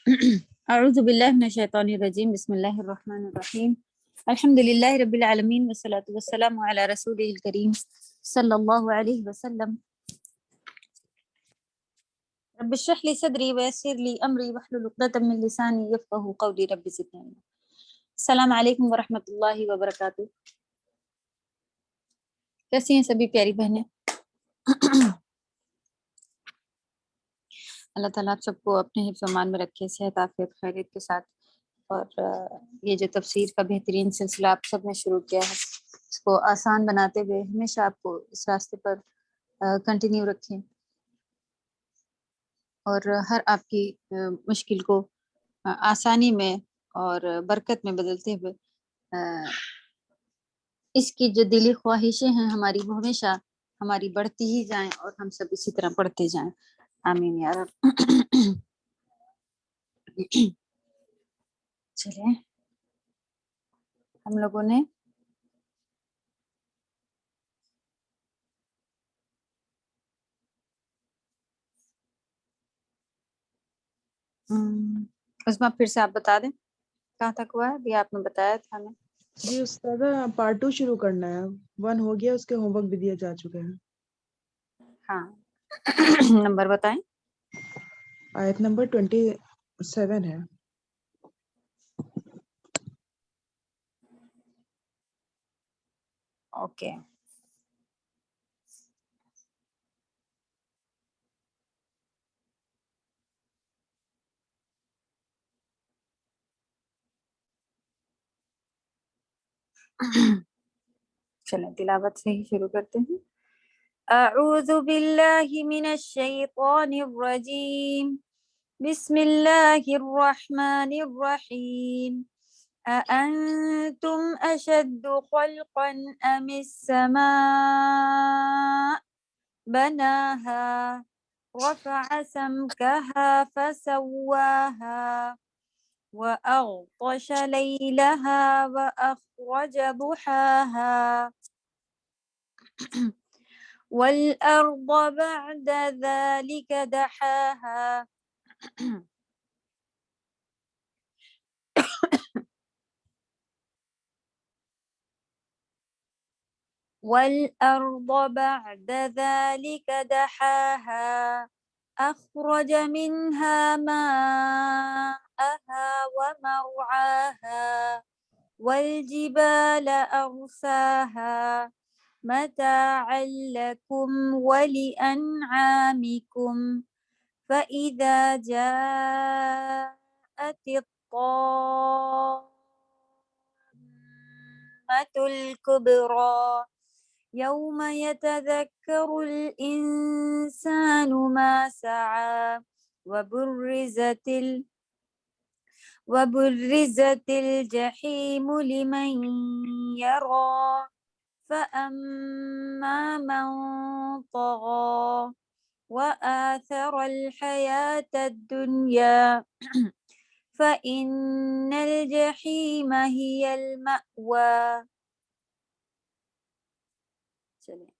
اعوذ باللہ من الشیطان الرجیم بسم اللہ الرحمن الرحیم الحمد للہ رب العالمین والصلاة والسلام علی رسولہ الکریم صلی اللہ علیہ وسلم رب اشرح لی صدری ویسر لی امری واحلل عقدۃ من لسانی یفقہوا قولی رب زدنی علما۔ السلام علیکم ورحمۃ اللہ وبرکاتہ۔ کیسی ہیں سبھی پیاری بہنیں؟ اللہ تعالیٰ آپ سب کو اپنے حفظ و امان میں رکھے، صحت عافیت خیریت کے ساتھ، اور یہ جو تفسیر کا بہترین سلسلہ آپ سب نے شروع کیا ہے اس کو آسان بناتے ہوئے ہمیشہ آپ کو اس راستے پر کنٹینیو رکھیں، اور ہر آپ کی مشکل کو آسانی میں اور برکت میں بدلتے ہوئے اس کی جو دلی خواہشیں ہیں ہماری وہ ہمیشہ ہماری بڑھتی ہی جائیں اور ہم سب اسی طرح بڑھتے جائیں، آمین یا رب۔ چلیں ہم لوگوں نے عظمیٰ پھر سے آپ بتا دیں کہاں تک ہوا ہے؟ ابھی آپ نے بتایا تھا ہمیں۔ جی استاذہ پارٹ 2 شروع کرنا ہے، 1 ہو گیا، اس کے ہوم ورک بھی دیا جا چکا ہے۔ ہاں نمبر بتائیں۔ آیت نمبر 27 ہے۔ اوکے، چلیں تلاوت سے ہی شروع کرتے ہیں۔ اعوذ باللہ من الشیطان الرجیم، بسم اللہ الرحمن الرحیم۔ أأنتم أشد خلقا أم السماء بناها رفع سمكها فسواها وأغطش ليلها وأخرج ضحاها والأرض بعد ذلك دحاها والأرض بعد ذلك دحاها أخرج منها ماءها ومرعاها والجبال أرساها متاعا لكم ولأنعامكم فإذا جاءت الطامة الكبرى يوم يتذكر الإنسان ما سعى وبرزت الجحيم لمن يرى فأما من طغى وآثر الحياة الدنيا فإن الجحيم هي المأوى۔ چلیں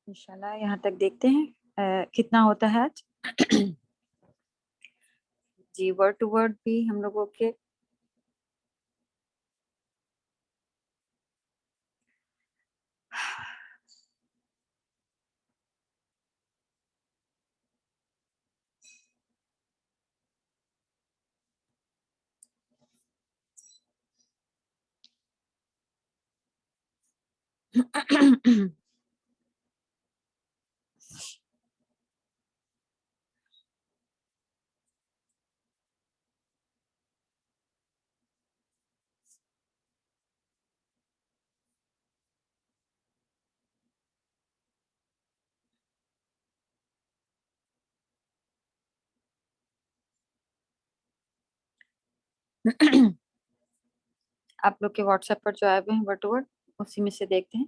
انشاءاللہ یہاں تک دیکھتے ہیں کتنا ہوتا ہے آج۔ جی ورڈ ٹو ورڈ بھی ہم لوگوں کے آپ لوگ کے واٹس ایپ پر جو آئے ہوئے ہیں ورڈ ٹو ورڈ اسی میں سے دیکھتے ہیں۔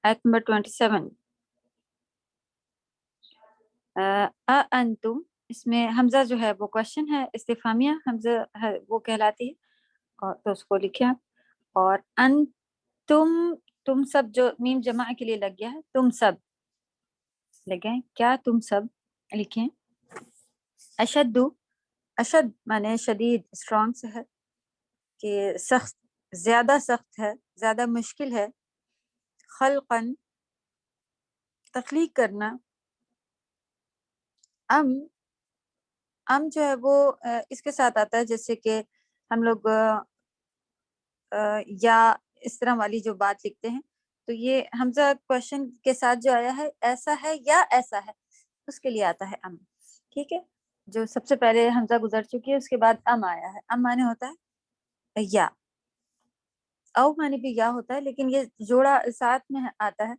آیت نمبر 27 انتم، اس میں حمزہ جو ہے وہ کوشچن ہے، استفہامیہ حمزہ ہے وہ کہلاتی ہے، اور تو اس کو لکھیں آپ۔ اور تم سب جو میم جمع کے لیے لگ گیا ہے، تم سب لگیں، کیا تم سب لکھیں۔ اشدو اشد معنی شدید اسٹرانگ سے ہے کہ سخت، زیادہ سخت ہے، زیادہ مشکل ہے. خلقاً تخلیق کرنا. ام جو ہے وہ اس کے ساتھ آتا ہے جیسے کہ ہم لوگ یا اس طرح والی جو بات لکھتے ہیں تو یہ حمزہ کوشچن کے ساتھ جو آیا ہے ایسا ہے یا ایسا ہے اس کے لیے آتا ہے ام. ٹھیک ہے، جو سب سے پہلے حمزہ گزر چکی ہے اس کے بعد ام آیا ہے. ام معنی ہوتا ہے یا، او معنی بھی یا ہوتا ہے، لیکن یہ جوڑا ساتھ میں آتا ہے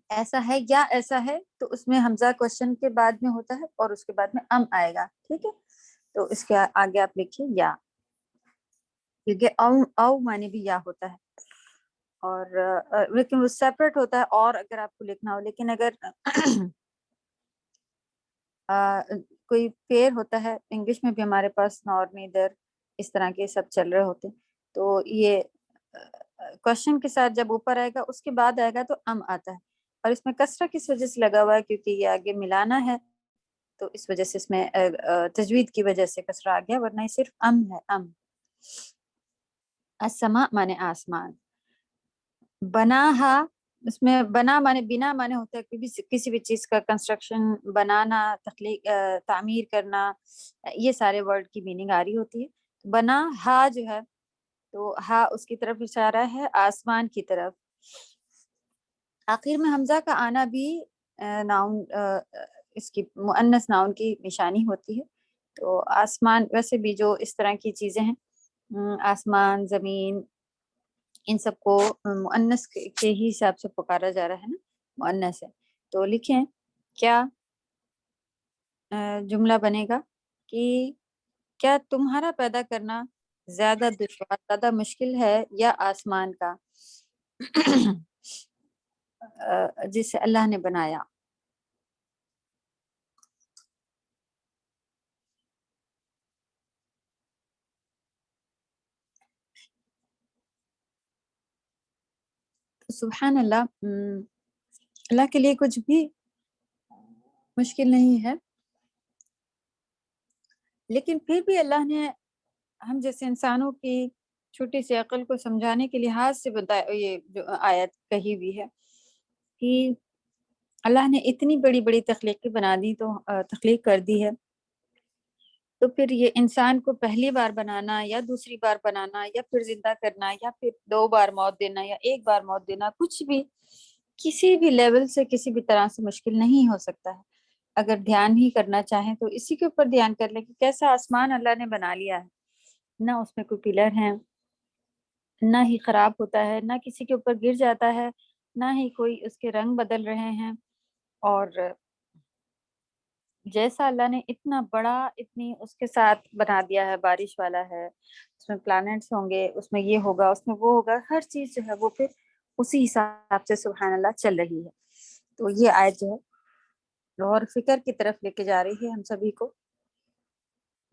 ایسا ہے یا ایسا ہے تو اس میں حمزہ کوشچن کے بعد میں ہوتا ہے اور اس کے بعد میں ام آئے گا. ٹھیک ہے، تو اس کے آگے آپ لکھیے یا، کیونکہ او معنی بھی یا ہوتا ہے اور لیکن وہ سیپریٹ ہوتا ہے اور اگر آپ کو لکھنا ہو. لیکن اگر کوئی پیر ہوتا ہے انگلش میں بھی ہمارے پاس نور نیدر اس طرح کے سب چل رہے ہوتے ہیں تو یہ کوشچن کے ساتھ جب اوپر آئے گا اس کے بعد آئے گا تو ام آتا ہے. اور اس میں کسرہ کس وجہ سے لگا ہوا ہے کیونکہ یہ آگے ملانا ہے تو اس وجہ سے اس میں تجوید کی وجہ سے کسرہ آ گیا، ورنہ یہ صرف ام ہے. ام. السماء مانے آسمان. بناہا، اس میں بنا مانے بنا مانے ہوتا ہے کسی بھی چیز کا کنسٹرکشن، بنانا، تخلیق، تعمیر کرنا، یہ سارے ورڈ کی میننگ آ رہی ہوتی ہے. بنا ہا جو ہے تو ہا اس کی طرف اشارہ ہے آسمان کی طرف. آخر میں حمزہ کا آنا بھی ناؤن، اس کی مؤنث ناؤن کی نشانی ہوتی ہے. تو آسمان ویسے بھی جو اس طرح کی چیزیں ہیں آسمان، زمین، ان سب کو مؤنث کے ہی حساب سے پکارا جا رہا ہے نا، مؤنث ہے. تو لکھیں کیا جملہ بنے گا کہ کیا تمہارا پیدا کرنا زیادہ دشوار، زیادہ مشکل ہے یا آسمان کا جسے اللہ نے بنایا. سبحان اللہ، اللہ کے لیے کچھ بھی مشکل نہیں ہے، لیکن پھر بھی اللہ نے ہم جیسے انسانوں کی چھوٹی سی عقل کو سمجھانے کے لحاظ سے بتایا، یہ جو آیت کہی ہوئی ہے کہ اللہ نے اتنی بڑی بڑی تخلیقی بنا دی، تو تخلیق کر دی ہے، تو پھر یہ انسان کو پہلی بار بنانا یا دوسری بار بنانا یا پھر زندہ کرنا یا پھر 2 بار موت دینا یا 1 بار موت دینا، کچھ بھی کسی بھی لیول سے کسی بھی طرح سے مشکل نہیں ہو سکتا ہے. اگر دھیان ہی کرنا چاہیں تو اسی کے اوپر دھیان کر لیں کہ کیسا آسمان اللہ نے بنا لیا ہے. نہ اس میں کوئی پلر ہیں، نہ ہی خراب ہوتا ہے، نہ کسی کے اوپر گر جاتا ہے، نہ ہی کوئی اس کے رنگ بدل رہے ہیں. اور جیسا اللہ نے اتنا بڑا اتنی اس کے ساتھ بنا دیا ہے، بارش والا ہے، اس میں پلانٹس ہوں گے، اس میں یہ ہوگا، اس میں وہ ہوگا، ہر چیز جو ہے وہ پھر اسی حساب سے سبحان اللہ چل رہی ہے. تو یہ آیت جو ہے اور فکر کی طرف لے کے جا رہی ہے ہم سبھی کو.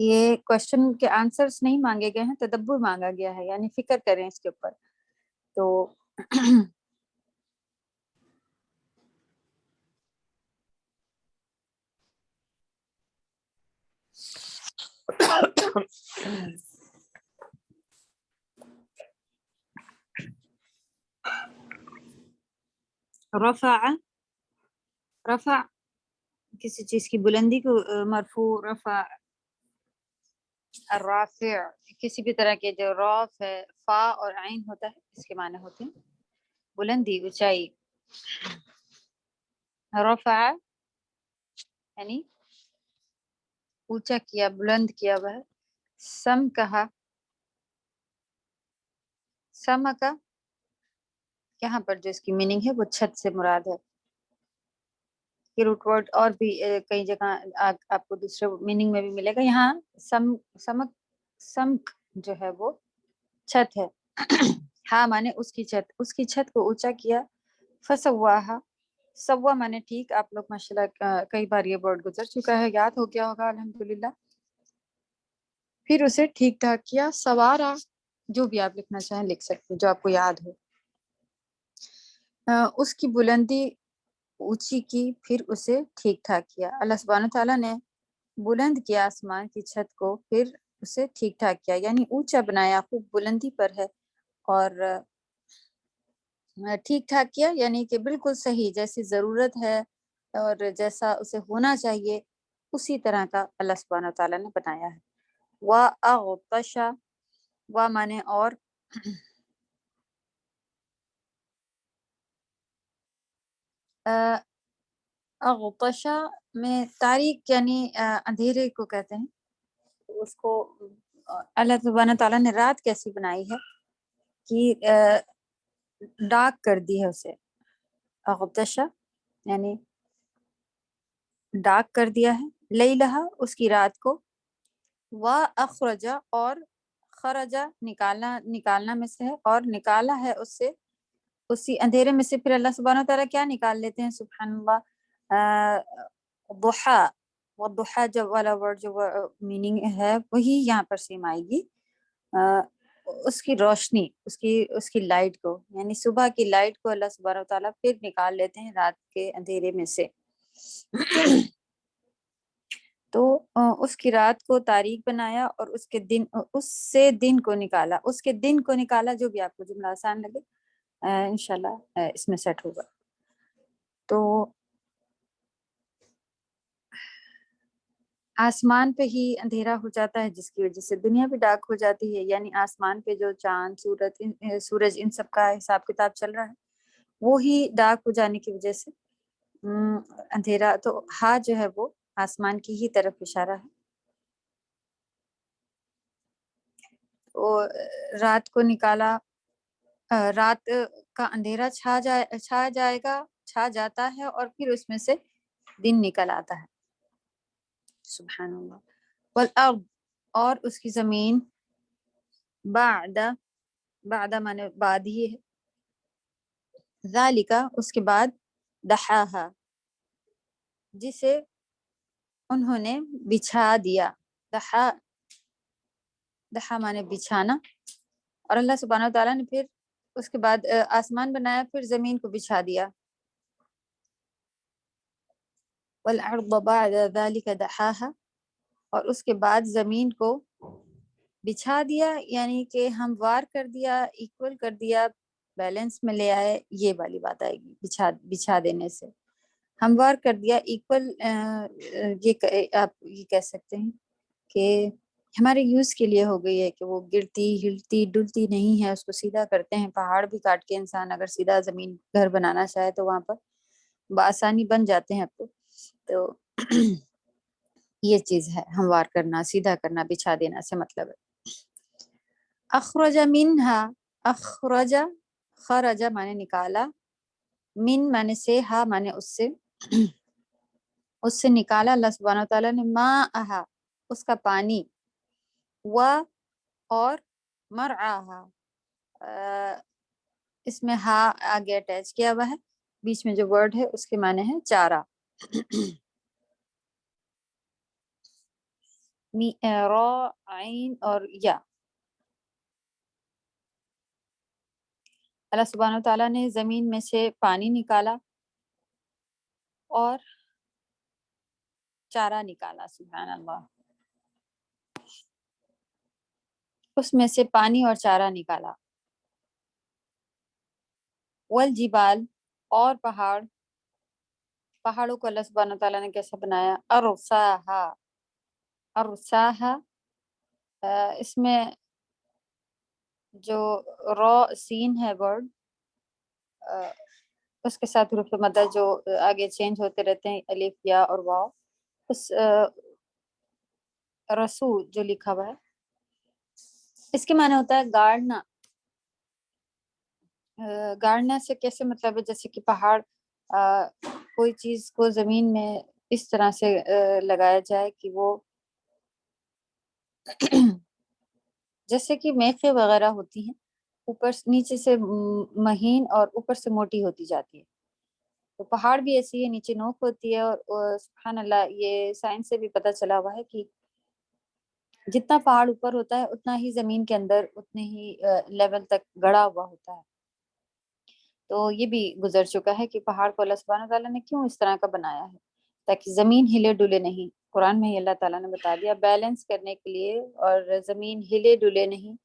یہ کوشچن کے آنسرز نہیں مانگے گئے ہیں، تدبر مانگا گیا ہے، یعنی فکر کریں اس کے اوپر. تو رفع کسی چیز کی بلندی کو مرفوع، رفع الرافع کسی بھی طرح کے جو راف ہے، فا اور عین ہوتا ہے، اس کے معنی ہوتے ہیں بلندی، اونچائی. رفع یعنی اونچا کیا، بلند کیا ہوا ہے. سم کہا، سم کا یہاں پر جو اس کی میننگ ہے وہ چھت سے مراد ہے. یہ روٹ ورڈ اور بھی کئی جگہ آپ کو دوسرے میننگ میں بھی ملے گا. یہاں سمک جو ہے وہ چھت ہے. ہاں مانے اس کی چھت، اس کی چھت کو اونچا کیا. فسواہا، سوا مانے ٹھیک. آپ لوگ ماشاءاللہ کئی بار یہ ورڈ گزر چکا ہے، یاد ہو گیا ہوگا الحمدللہ. پھر اسے ٹھیک ٹھاک کیا. سوارا، جو بھی آپ لکھنا چاہیں لکھ سکتے جو آپ کو یاد ہو. اس کی بلندی اونچی کی، پھر اسے ٹھیک ٹھاک کیا. اللہ سبحانہ تعالیٰ نے بلند کیا آسمان کی چھت کو، پھر اسے ٹھیک ٹھاک کیا، یعنی اونچا بنایا، خوب بلندی پر ہے، اور ٹھیک ٹھاک کیا یعنی کہ بالکل صحیح، جیسی ضرورت ہے اور جیسا اسے ہونا چاہیے اسی طرح کا اللہ سبحانہ وتعالیٰ نے بنایا ہے۔ وَأَغْطَشَ، و مانے اور، اغطشا میں تاریک یعنی اندھیرے کو کہتے ہیں، اس کو اللہ سبحانہ تعالیٰ نے رات کیسی بنائی ہے کہ ڈارک کر دی ہے اسے، اغطشا یعنی ڈارک کر دیا ہے، لیلہا اس کی رات کو، واخرجا اور خرجا نکالنا میں سے ہے، اور نکالا ہے اس سے، اسی اندھیرے میں سے پھر اللہ سبحانہ تعالیٰ کیا نکال لیتے ہیں، سبحان اللہ، ضحا، والضحا جو والا ورڈ جو میننگ ہے وہی یہاں پر سیم آئے گی، اس کی روشنی، اس کی لائٹ کو، یعنی صبح کی لائٹ کو اللہ سبحانہ تعالیٰ پھر نکال لیتے ہیں رات کے اندھیرے میں سے۔ تو اس کی رات کو تاریک بنایا اور اس سے دن کو نکالا، اس کے دن کو نکالا، جو بھی آپ کو جملہ آسان لگے انشاءاللہ اس میں سیٹ ہوگا۔ تو آسمان پہ ہی اندھیرا ہو جاتا ہے جس کی وجہ سے دنیا بھی ڈارک ہو جاتی ہے، یعنی آسمان پہ جو چاند سورج ان سب کا حساب کتاب چل رہا ہے وہی ڈارک ہو جانے کی وجہ سے اندھیرا، تو ہاں جو ہے وہ آسمان کی ہی طرف اشارہ ہے۔ اور رات کو نکالا، رات کا اندھیرا چھا جاتا ہے اور پھر اس میں سے دن نکل آتا ہے، سبحان اللہ۔ والارض، اور اس کی زمین، بعد مانے بعد ہی ہے، ذالک اس کے بعد، دحاہا جسے انہوں نے بچھا دیا، دحا مانے بچھانا، اور اللہ سبحانہ وتعالیٰ نے پھر اس کے بعد آسمان بنایا، پھر زمین کو بچھا دیا، والارض بعد ذلك دحاها، اور اس کے بعد زمین کو بچھا دیا، یعنی کہ ہموار کر دیا، ایکول کر دیا، بیلنس میں لے آئے، یہ والی بات آئے گی بچھا دینے سے، ہموار کر دیا، ایکول، یہ آپ یہ کہہ سکتے ہیں کہ ہمارے یوز کے لیے ہو گئی ہے کہ وہ گرتی ہلتی ڈلتی نہیں ہے، اس کو سیدھا کرتے ہیں، پہاڑ بھی کاٹ کے انسان اگر سیدھا زمین گھر بنانا چاہے تو وہاں پر بآسانی بن جاتے ہیں اب تو یہ چیز ہے ہموار کرنا، سیدھا کرنا، بچھا دینا سے مطلب ہے۔ اخرج منہا، اخرج، خرج مانے نکالا، من مانے سے، ہا مانے اس سے نکالا اللہ سبحانہ وتعالیٰ نے، ماءہا اس کا پانی، و اور مرعاہا، اس میں ہا آگے اٹیچ کیا ہوا ہے، بیچ میں جو ورڈ ہے اس کے معنی ہے چارہ، را عین اور یا، اللہ سبحانہ وتعالیٰ نے زمین میں سے پانی نکالا اور چارہ نکالا، سبحان اللہ، اس میں سے پانی اور چارہ نکالا، والجبال، اور پہاڑوں کو اللہ سبحانہ وتعالیٰ نے کیسا بنایا، ارساہا، ارساہا، اس میں جو را سین ہے ورڈ، اس کے ساتھ حروف مدد جو آگے چینج ہوتے رہتے ہیں، الف یا اور واو، اس رسو جو لکھا ہوا ہے اس کے معنی ہوتا ہے گاڑنا، گاڑنا سے کیسے مطلب ہے، جیسے کہ پہاڑ کوئی چیز کو زمین میں اس طرح سے لگایا جائے کہ وہ جیسے کہ میخیں وغیرہ ہوتی ہیں، اوپر نیچے سے مہین اور اوپر سے موٹی ہوتی جاتی ہے، تو پہاڑ بھی ایسی ہے، نیچے نوک ہوتی ہے، اور سبحان اللہ یہ سائنس سے بھی پتہ چلا ہوا ہے کہ جتنا پہاڑ اوپر ہوتا ہے اتنا ہی زمین کے اندر اتنے ہی لیول تک گڑا ہوا ہوتا ہے، تو یہ بھی گزر چکا ہے کہ پہاڑ کو اللہ سبحانہ تعالیٰ نے کیوں اس طرح کا بنایا ہے، تاکہ زمین ہلے ڈلے نہیں. قرآن میں ہی اللہ تعالیٰ نے بتا دیا بیلنس کرنے کے لیے، اور زمین ہلے ڈلے نہیں.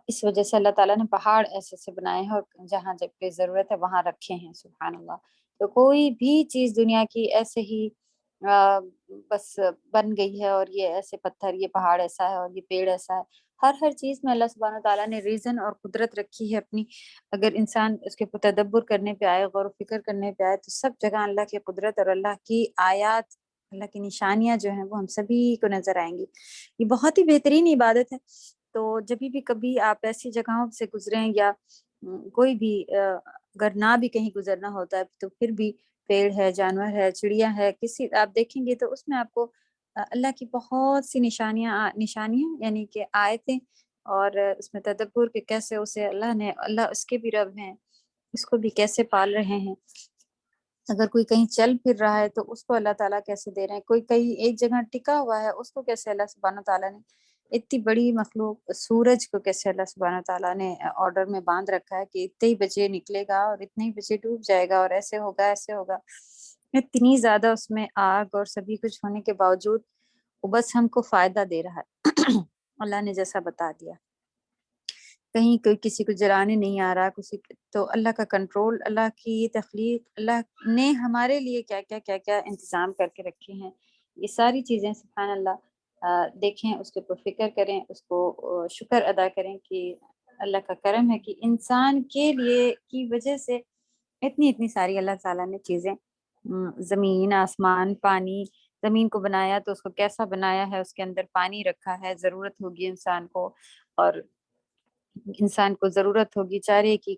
اس وجہ سے اللہ تعالیٰ نے پہاڑ ایسے سے بنائے ہیں، اور جہاں جب پہ ضرورت ہے وہاں رکھے ہیں. سبحان اللہ. تو کوئی بھی چیز دنیا کی ایسے ہی بس بن گئی ہے، اور یہ ایسے پتھر، یہ پہاڑ ایسا ہے، اور یہ پیڑ ایسا ہے. ہر چیز میں اللہ سبحانہ تعالیٰ نے ریزن اور قدرت رکھی ہے اپنی. اگر انسان اس کے تدبر کرنے پہ آئے، غور و فکر کرنے پہ آئے، تو سب جگہ اللہ کی قدرت اور اللہ کی آیات، اللہ کی نشانیاں جو ہیں وہ ہم سبھی کو نظر آئیں گی. یہ بہت ہی بہترین عبادت ہے. تو جب بھی کبھی آپ ایسی جگہوں سے گزریں، یا کوئی بھی اگر نہ بھی کہیں گزرنا ہوتا ہے، تو پھر بھی پیڑ ہے، جانور ہے، چڑیا ہے، کسی آپ دیکھیں گے تو اس میں آپ کو اللہ کی بہت سی نشانیاں یعنی کہ آیتیں، اور اس میں تدبر کہ کیسے اسے اللہ اس کے بھی رب ہیں، اس کو بھی کیسے پال رہے ہیں. اگر کوئی کہیں چل پھر رہا ہے تو اس کو اللہ تعالیٰ کیسے دے رہے ہیں. کوئی کہیں ایک جگہ ٹکا ہوا ہے، اس کو کیسے اللہ سبحانہ تعالیٰ نے اتنی بڑی مخلوق سورج کو کیسے اللہ سبحانہ تعالیٰ نے آرڈر میں باندھ رکھا ہے کہ اتنے ہی بجے نکلے گا اور اتنے ہی بجے ڈوب جائے گا، اور ایسے ہوگا ایسے ہوگا. اتنی زیادہ اس میں آگ اور سبھی کچھ ہونے کے باوجود وہ بس ہم کو فائدہ دے رہا ہے. اللہ نے جیسا بتا دیا. کہیں کوئی کسی کو جلانے نہیں آ رہا، تو اللہ کا کنٹرول، اللہ کی تخلیق، اللہ نے ہمارے لیے کیا کیا کیا کیا انتظام کر کے رکھے ہیں. یہ ساری چیزیں سبحان اللہ دیکھیں، اس کے اوپر فکر کریں، اس کو شکر ادا کریں کہ اللہ کا کرم ہے کہ انسان کے لیے کی وجہ سے اتنی ساری اللہ تعالیٰ نے چیزیں، زمین، آسمان، پانی. زمین کو بنایا تو اس کو کیسا بنایا ہے، اس کے اندر پانی رکھا ہے، ضرورت ہوگی انسان کو، اور انسان کو ضرورت ہوگی چارے کی،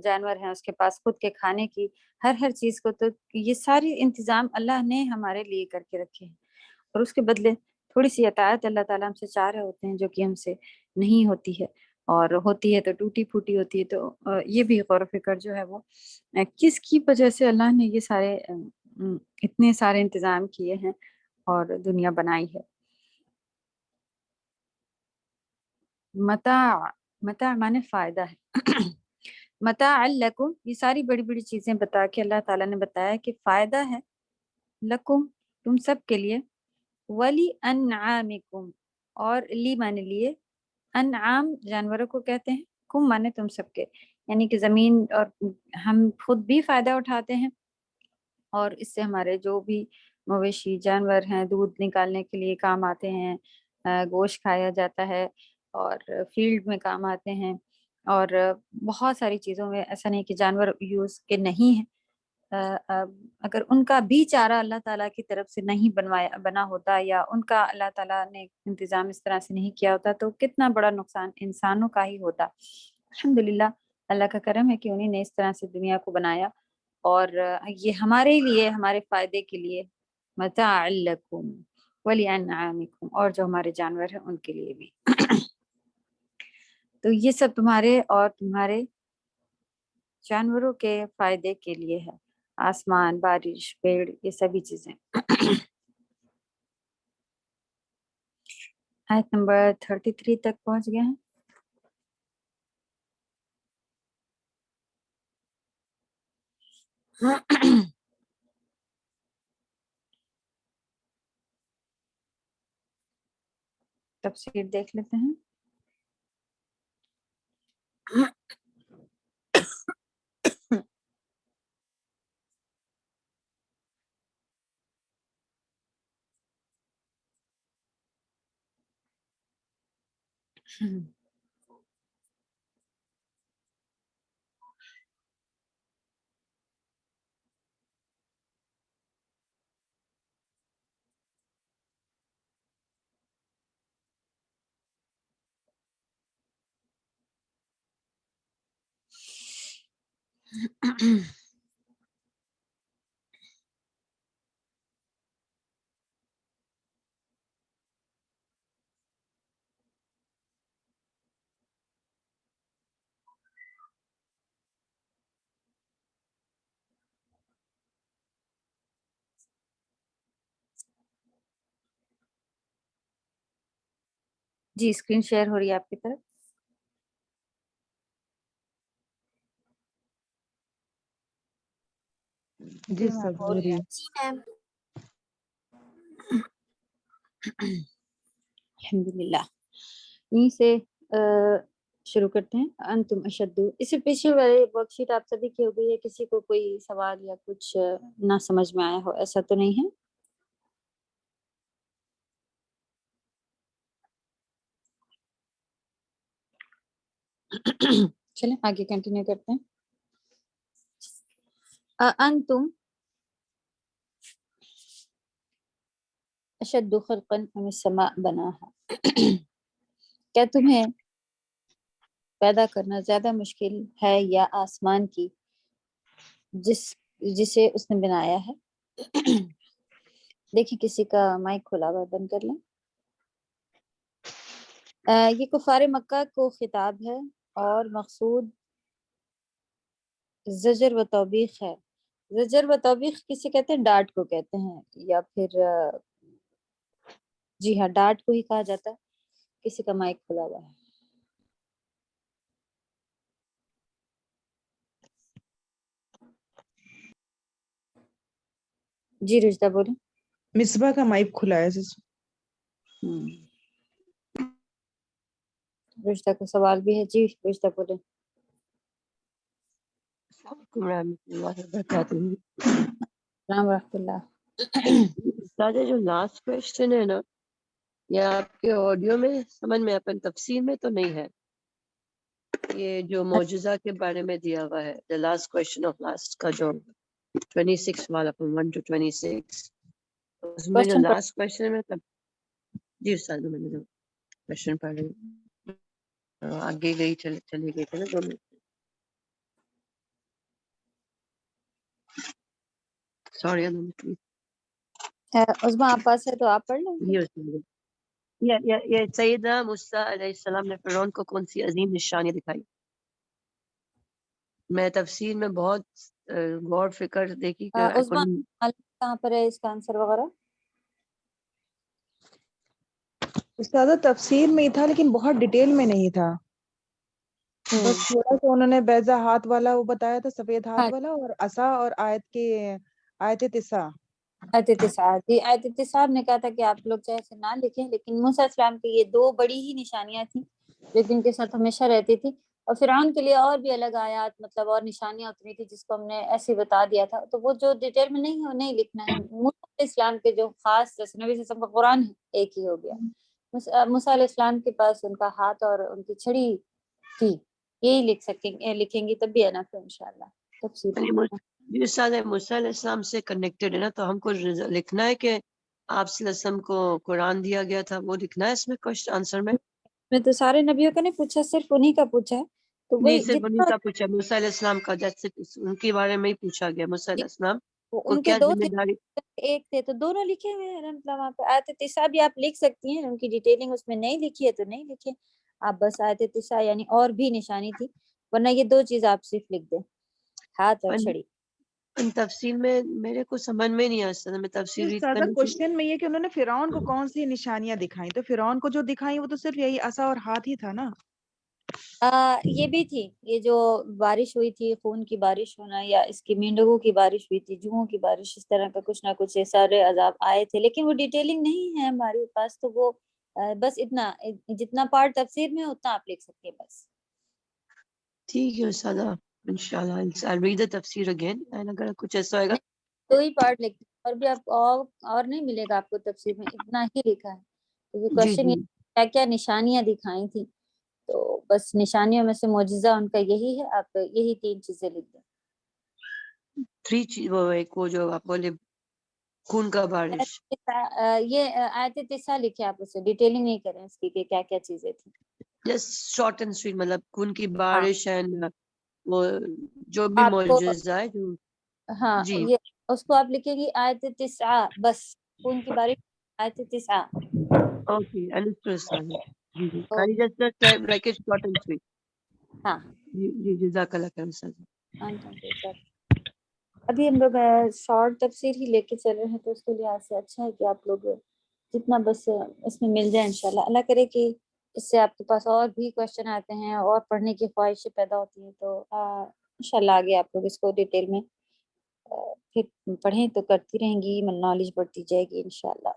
جانور ہیں اس کے پاس خود کے کھانے کی، ہر چیز کو. تو یہ ساری انتظام اللہ نے ہمارے لیے کر کے رکھے ہیں، اور اس کے بدلے تھوڑی سی اطاعت اللہ تعالیٰ ہم سے چاہ رہے ہوتے ہیں، جو کہ ہم سے نہیں ہوتی ہے، اور ہوتی ہے تو ٹوٹی پھوٹی ہوتی ہے. تو یہ بھی غور و فکر جو ہے وہ کس کی وجہ سے اللہ نے یہ سارے اتنے سارے انتظام کیے ہیں اور دنیا بنائی ہے. متاع مانے فائدہ ہے. متاع لکم، یہ ساری بڑی بڑی چیزیں بتا کے اللہ تعالیٰ نے بتایا کہ فائدہ ہے لکم، تم سب کے لیے، ولی انعامکم، اور لی مانے لیے، انعام جانوروں کو کہتے ہیں، کم مانے تم سب کے، یعنی کہ زمین اور ہم خود بھی فائدہ اٹھاتے ہیں، اور اس سے ہمارے جو بھی مویشی جانور ہیں دودھ نکالنے کے لیے کام آتے ہیں، گوشت کھایا جاتا ہے، اور فیلڈ میں کام آتے ہیں، اور بہت ساری چیزوں میں. ایسا نہیں کہ جانور یوز کے نہیں ہیں، اگر ان کا بھی چارہ اللہ تعالیٰ کی طرف سے نہیں بنا ہوتا، یا ان کا اللہ تعالیٰ نے انتظام اس طرح سے نہیں کیا ہوتا، تو کتنا بڑا نقصان انسانوں کا ہی ہوتا. الحمدللہ اللہ کا کرم ہے کہ انہیں نے اس طرح سے دنیا کو بنایا، اور یہ ہمارے لیے، ہمارے فائدے کے لیے، متاع لکم ولانعامکم، اور جو ہمارے جانور ہیں ان کے لیے بھی. تو یہ سب تمہارے اور تمہارے جانوروں کے فائدے کے لیے ہے، آسمان، بارش، پیڑ، یہ سبھی چیزیں. آیت نمبر 33 تک پہنچ گئے ہیں. تفسیر دیکھ لیتے ہیں. جی اسکرین شیئر ہو رہی ہے آپ کی طرف. جی سب ہو رہی ضروری. ہے. الحمدللہ. یہیں سے شروع کرتے ہیں. انتم اشدو. اس سے پیچھے والے ورک شیٹ آپ سبھی کی ہو گئی ہے. کسی کو کوئی سوال یا کچھ نہ سمجھ میں آیا ہو ایسا تو نہیں ہے؟ چلیں آگے کنٹینیو کرتے ہیں. انتم اشد خلقا ام السماء بناها. کیا تمہیں پیدا کرنا زیادہ مشکل ہے یا آسمان کی جسے اس نے بنایا ہے؟ دیکھیں کسی کا مائک کھلا ہوا ہے، بند کر لیں. یہ کفار مکہ کو خطاب ہے اور مقصود زجر و توبیخ ہے. زجر و توبیخ کسی کہتے ہیں؟ ڈانٹ کو کہتے ہیں، یا پھر جی ہاں ڈانٹ کو ہی کہا جاتا ہے. کسی کا مائک کھلا ہوا ہے. جی رشتہ بولیں. مصباح کا مائک کھلا ہے. رشتہ کا سوال بھی ہے. جی رشتہ بولیں. السلام علیکم ورحمۃ اللہ وبرکاتہ. السلام ورحمۃ اللہ. استاد جو لاسٹ کوشچن ہے نا، یہ آپ کے آڈیو میں سمجھ میں اپن تفسیر میں تو نہیں ہے. یہ جو معجزہ کے بارے میں دیا ہوا ہے، the last question of last کا جو 26 والا 1 to 26 اس میں جو کوشچن پر لاسٹ کوشچن میں تب جی استاد میں نے جو کوشچن پڑھ رہی ہوں آگے گئی چلی گئی تھی نا 2 منٹ. سوری عظما آپ پاس ہے تو آپ پڑھ لیں گے. یہ سیدنا موسیٰ علیہ السلام نے فرعون کو کون سی عظیم نشانی دکھائی؟ میں تفسیر میں بہت غور فکر دیکھی کہ عظما کہاں پر ہے اس کا آنسر وغیرہ؟ استاد تفسیر میں ہی تھا لیکن بہت ڈیٹیل میں نہیں تھا. بس تھوڑا سا انہوں نے بیضا ہاتھ والا وہ بتایا تھا، سفید ہاتھ والا، اور عصا اور آیت تسا. آیت تسعہ. جی آیت تسعہ نے کہا تھا کہ آپ لوگ چاہے اسے نہ لکھیں، لیکن موسیٰ علیہ السلام کی یہ 2 بڑی ہی نشانیاں تھیں جو کہ ان کے ساتھ ہمیشہ رہتی تھی. اور فرعون کے لیے اور بھی الگ آیات مطلب اور نشانیاں اتری تھی جس کو ہم نے ایسے بتا دیا تھا. تو وہ جو ڈیٹیل میں نہیں ہے نہیں لکھنا ہے. موسیٰ علیہ السلام کے جو خاص جیسے نبی صلی اللہ علیہ وسلم کا قرآن ہے ایک ہی ہو گیا. موسیٰ علیہ السلام کے پاس ان کا ہاتھ اور ان کی چھڑی تھی، یہی لکھیں گی تب بھی انف ہے انشاءاللہ. تفصیل یہ سارے موسیٰ علیہ السلام سے کنیکٹڈ ہے نا، تو ہم کو لکھنا ہے کہ آپ صلی اللہ علیہ وسلم کو قرآن دیا گیا تھا، وہ لکھنا ہے اس میں کوشچن آنسر میں تو سارے نبیوں کا نہیں پوچھا، صرف انہی کا پوچھا ہے. تو نہیں، وہی صرف انہیں جتنا کا پوچھا موسیٰ علیہ السلام کا، جیسے ان کے بارے میں ہی پوچھا گیا. موسیٰ علیہ السلام کو ان کے کیا 2 ذمہ داری؟ ایک تھے تو دونوں لکھے ہوئے ہیں. مطلب وہاں پہ آیت تسعہ بھی آپ لکھ سکتی ہیں، ان کی ڈیٹیلنگ اس میں نہیں لکھی ہے تو نہیں لکھیں آپ. بس آیت تسعہ یعنی اور بھی نشانی تھی، ورنہ یہ 2 چیز آپ صرف لکھ دیں، ہاتھ اور چھڑی. ان تفصیل میں میرے کو سمجھ میں نہیں آتا. میں تفصیل استاد کوشچن میں یہ کہ انہوں نے فرعون کو کون سی نشانیاں دکھائیں، تو فرعون کو جو دکھائیں وہ تو صرف یہی عصا اور ہاتھ ہی تھا نا. یہ بھی تھی، یہ جو بارش ہوئی تھی، خون کی بارش ہونا، یا اس کی مینڈگوں کی بارش ہوئی تھی، جوہوں کی بارش، اس طرح کا کچھ نہ کچھ یہ سارے عذاب آئے تھے. لیکن وہ ڈیٹیلنگ نہیں ہے ہمارے پاس، تو وہ بس اتنا جتنا پارٹ تفسیر میں اتنا آپ لکھ سکتے ہیں بس. ٹھیک ہے استاد، انشاءاللہ I'll read the تفسیر again and اگر کچھ ایسا ہوئے گا 2 ہی پارٹ لکھتے ہیں، اور بھی آپ کو اور نہیں ملے گا آپ کو تفسیر میں، اتنا ہی لکھا ہے. تو یہ جی کوشچن جی کیا کیا نشانیاں دکھائی تھی، تو بس نشانیوں میں سے معجزہ ان کا یہی ہے. آپ یہی 3 چیزیں لکھ دیں. 3 چیز وہ ایک وہ جو آپ بولے خون کا بارش. یہ آیت تسعہ لکھے آپ، اسے ڈیٹیلنگ نہیں کریں اس کی کہ کیا کیا چیزیں تھیں. جسٹ شارٹ اینڈ سویٹ، مطلب خون کی ہاں بارش اینڈ وہ جو بھی آپ کو معجزہ ہے جو ہاں جی یہ اس کو آپ لکھیں گی آیت تسعہ، بس خون کی بارش آیت تسعہ. اوکے انڈرسٹوڈ استاد. جی جی تو خالی just like it short and sweet. ہاں جی جی جزاک اللہ خیر استاد. ابھی ہم لوگ شارٹ تفسیر ہی لے کے چل رہے ہیں، تو اس کے لحاظ سے اچھا ہے کہ آپ لوگ جتنا بس اس میں مل جائے انشاءاللہ. اللہ کرے کہ اس سے آپ کے پاس اور بھی کوشچن آتے ہیں اور پڑھنے کی خواہشیں پیدا ہوتی ہیں، تو انشاءاللہ آگے آپ لوگ اس کو ڈیٹیل میں پھر پڑھیں تو کرتی رہیں گی، نالج بڑھتی جائے گی انشاءاللہ.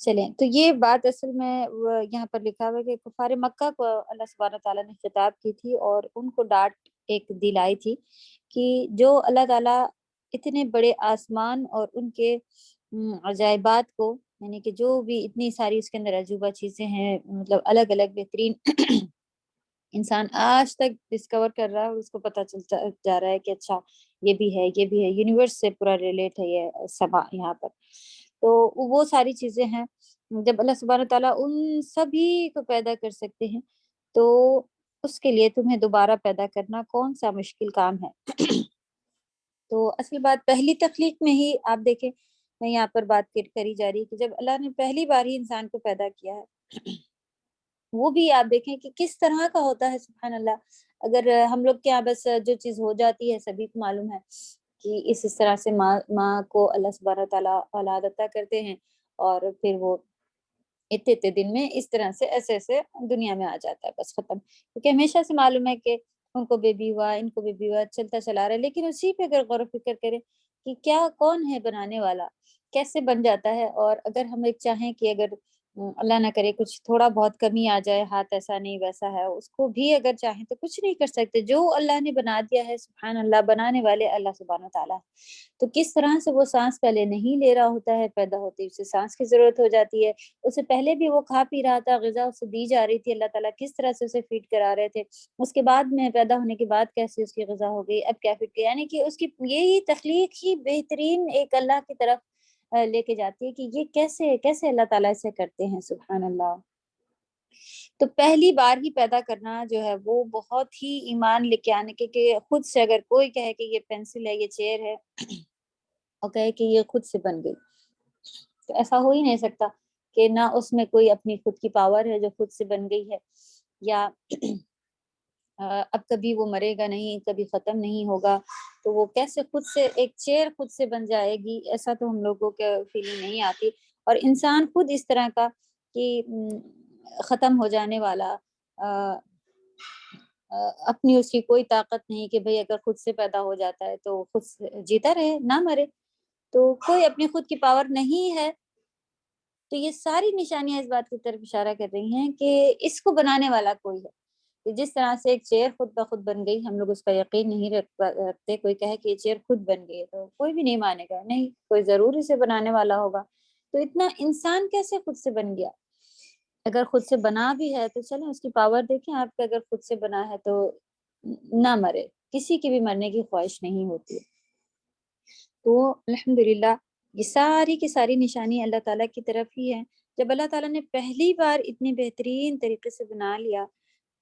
چلیں تو یہ بات اصل میں یہاں پر لکھا ہوا ہے کہ کفار مکہ کو اللہ سبحانہ تعالیٰ نے خطاب کی تھی اور ان کو ڈانٹ ایک دلائی تھی کہ جو اللہ تعالیٰ اتنے بڑے آسمان اور ان کے عجائبات کو، یعنی کہ جو بھی اتنی ساری اس کے اندر عجوبہ چیزیں ہیں، مطلب الگ الگ بہترین انسان آج تک ڈسکور کر رہا ہے اور اس کو پتہ چلتا جا رہا ہے کہ اچھا یہ بھی ہے، یہ بھی ہے، یونیورس سے پورا ریلیٹ ہے یہ سما یہاں پر. تو وہ ساری چیزیں ہیں. جب اللہ سبحانہ تعالیٰ ان سبھی کو پیدا کر سکتے ہیں تو اس کے لیے تمہیں دوبارہ پیدا کرنا کون سا مشکل کام ہے. تو اصل بات پہلی تخلیق میں ہی آپ دیکھیں، میں یہاں پر بات کری جا رہی ہے کہ جب اللہ نے پہلی بار ہی انسان کو پیدا کیا ہے، وہ بھی آپ دیکھیں کہ کس طرح کا ہوتا ہے. سبحان اللہ. اگر ہم لوگ کے یہاں بس جو چیز ہو جاتی ہے سبھی کو معلوم ہے کہ اس طرح سے ماں کو اللہ سبحانہ تعالیٰ اولاد عطا کرتے ہیں اور پھر وہ اتنے دن میں اس طرح سے ایسے ایسے دنیا میں آ جاتا ہے، بس ختم. کیونکہ ہمیشہ سے معلوم ہے کہ ان کو بیبی ہوا، ان کو بیبی ہوا، چلتا چلا رہا ہے. لیکن اسی پہ اگر غور و فکر کریں کہ کیا کون ہے بنانے والا، کیسے بن جاتا ہے. اور اگر ہم ایک چاہیں کہ اگر اللہ نہ کرے کچھ تھوڑا بہت کمی آ جائے، ہاتھ ایسا نہیں ویسا ہے، اس کو بھی اگر چاہیں تو کچھ نہیں کر سکتے. جو اللہ نے بنا دیا ہے، سبحان اللہ، بنانے والے اللہ سبحانہ تعالیٰ. تو کس طرح سے وہ سانس پہلے نہیں لے رہا ہوتا ہے، پیدا ہوتی اسے سانس کی ضرورت ہو جاتی ہے. اس سے پہلے بھی وہ کھا پی رہا تھا، غذا اسے دی جا رہی تھی، اللہ تعالیٰ کس طرح سے اسے فیڈ کرا رہے تھے. اس کے بعد میں پیدا ہونے کے بعد کیسے اس کی غذا ہو گئی، اب کیا فیڈ کیا. یعنی کہ اس کی یہی تخلیق ہی بہترین ایک اللہ کی طرف لے کے جاتی ہے کہ یہ کیسے کیسے اللہ تعالیٰ اسے کرتے ہیں. سبحان اللہ. تو پہلی بار ہی پیدا کرنا جو ہے وہ بہت ہی ایمان لے کے آنے کے، کہ خود سے اگر کوئی کہے کہ یہ پینسل ہے، یہ چیئر ہے، اور کہے کہ یہ خود سے بن گئی، تو ایسا ہو ہی نہیں سکتا. کہ نہ اس میں کوئی اپنی خود کی پاور ہے جو خود سے بن گئی ہے، یا اب کبھی وہ مرے گا نہیں، کبھی ختم نہیں ہوگا، تو وہ کیسے خود سے ایک چیئر خود سے بن جائے گی. ایسا تو ہم لوگوں کے فیلنگ نہیں آتی. اور انسان خود اس طرح کا کہ ختم ہو جانے والا، اپنی اس کی کوئی طاقت نہیں کہ بھئی اگر خود سے پیدا ہو جاتا ہے تو خود سے جیتا رہے، نہ مرے. تو کوئی اپنی خود کی پاور نہیں ہے. تو یہ ساری نشانیاں اس بات کی طرف اشارہ کر رہی ہیں کہ اس کو بنانے والا کوئی ہے. کہ جس طرح سے ایک چیئر خود بخود بن گئی، ہم لوگ اس کا یقین نہیں رکھتے. کوئی کہے کہ یہ چیئر خود بن گئی ہے تو کوئی بھی نہیں مانے گا، نہیں، کوئی ضرور اسے بنانے والا ہوگا. تو اتنا انسان کیسے خود سے بن گیا؟ اگر خود سے بنا بھی ہے تو چلیں اس کی پاور دیکھیں آپ کے. اگر خود سے بنا ہے تو نہ مرے، کسی کی بھی مرنے کی خواہش نہیں ہوتی. تو الحمدللہ یہ ساری کی ساری نشانی اللہ تعالیٰ کی طرف ہی ہے. جب اللہ تعالیٰ نے پہلی بار اتنی بہترین طریقے سے بنا لیا،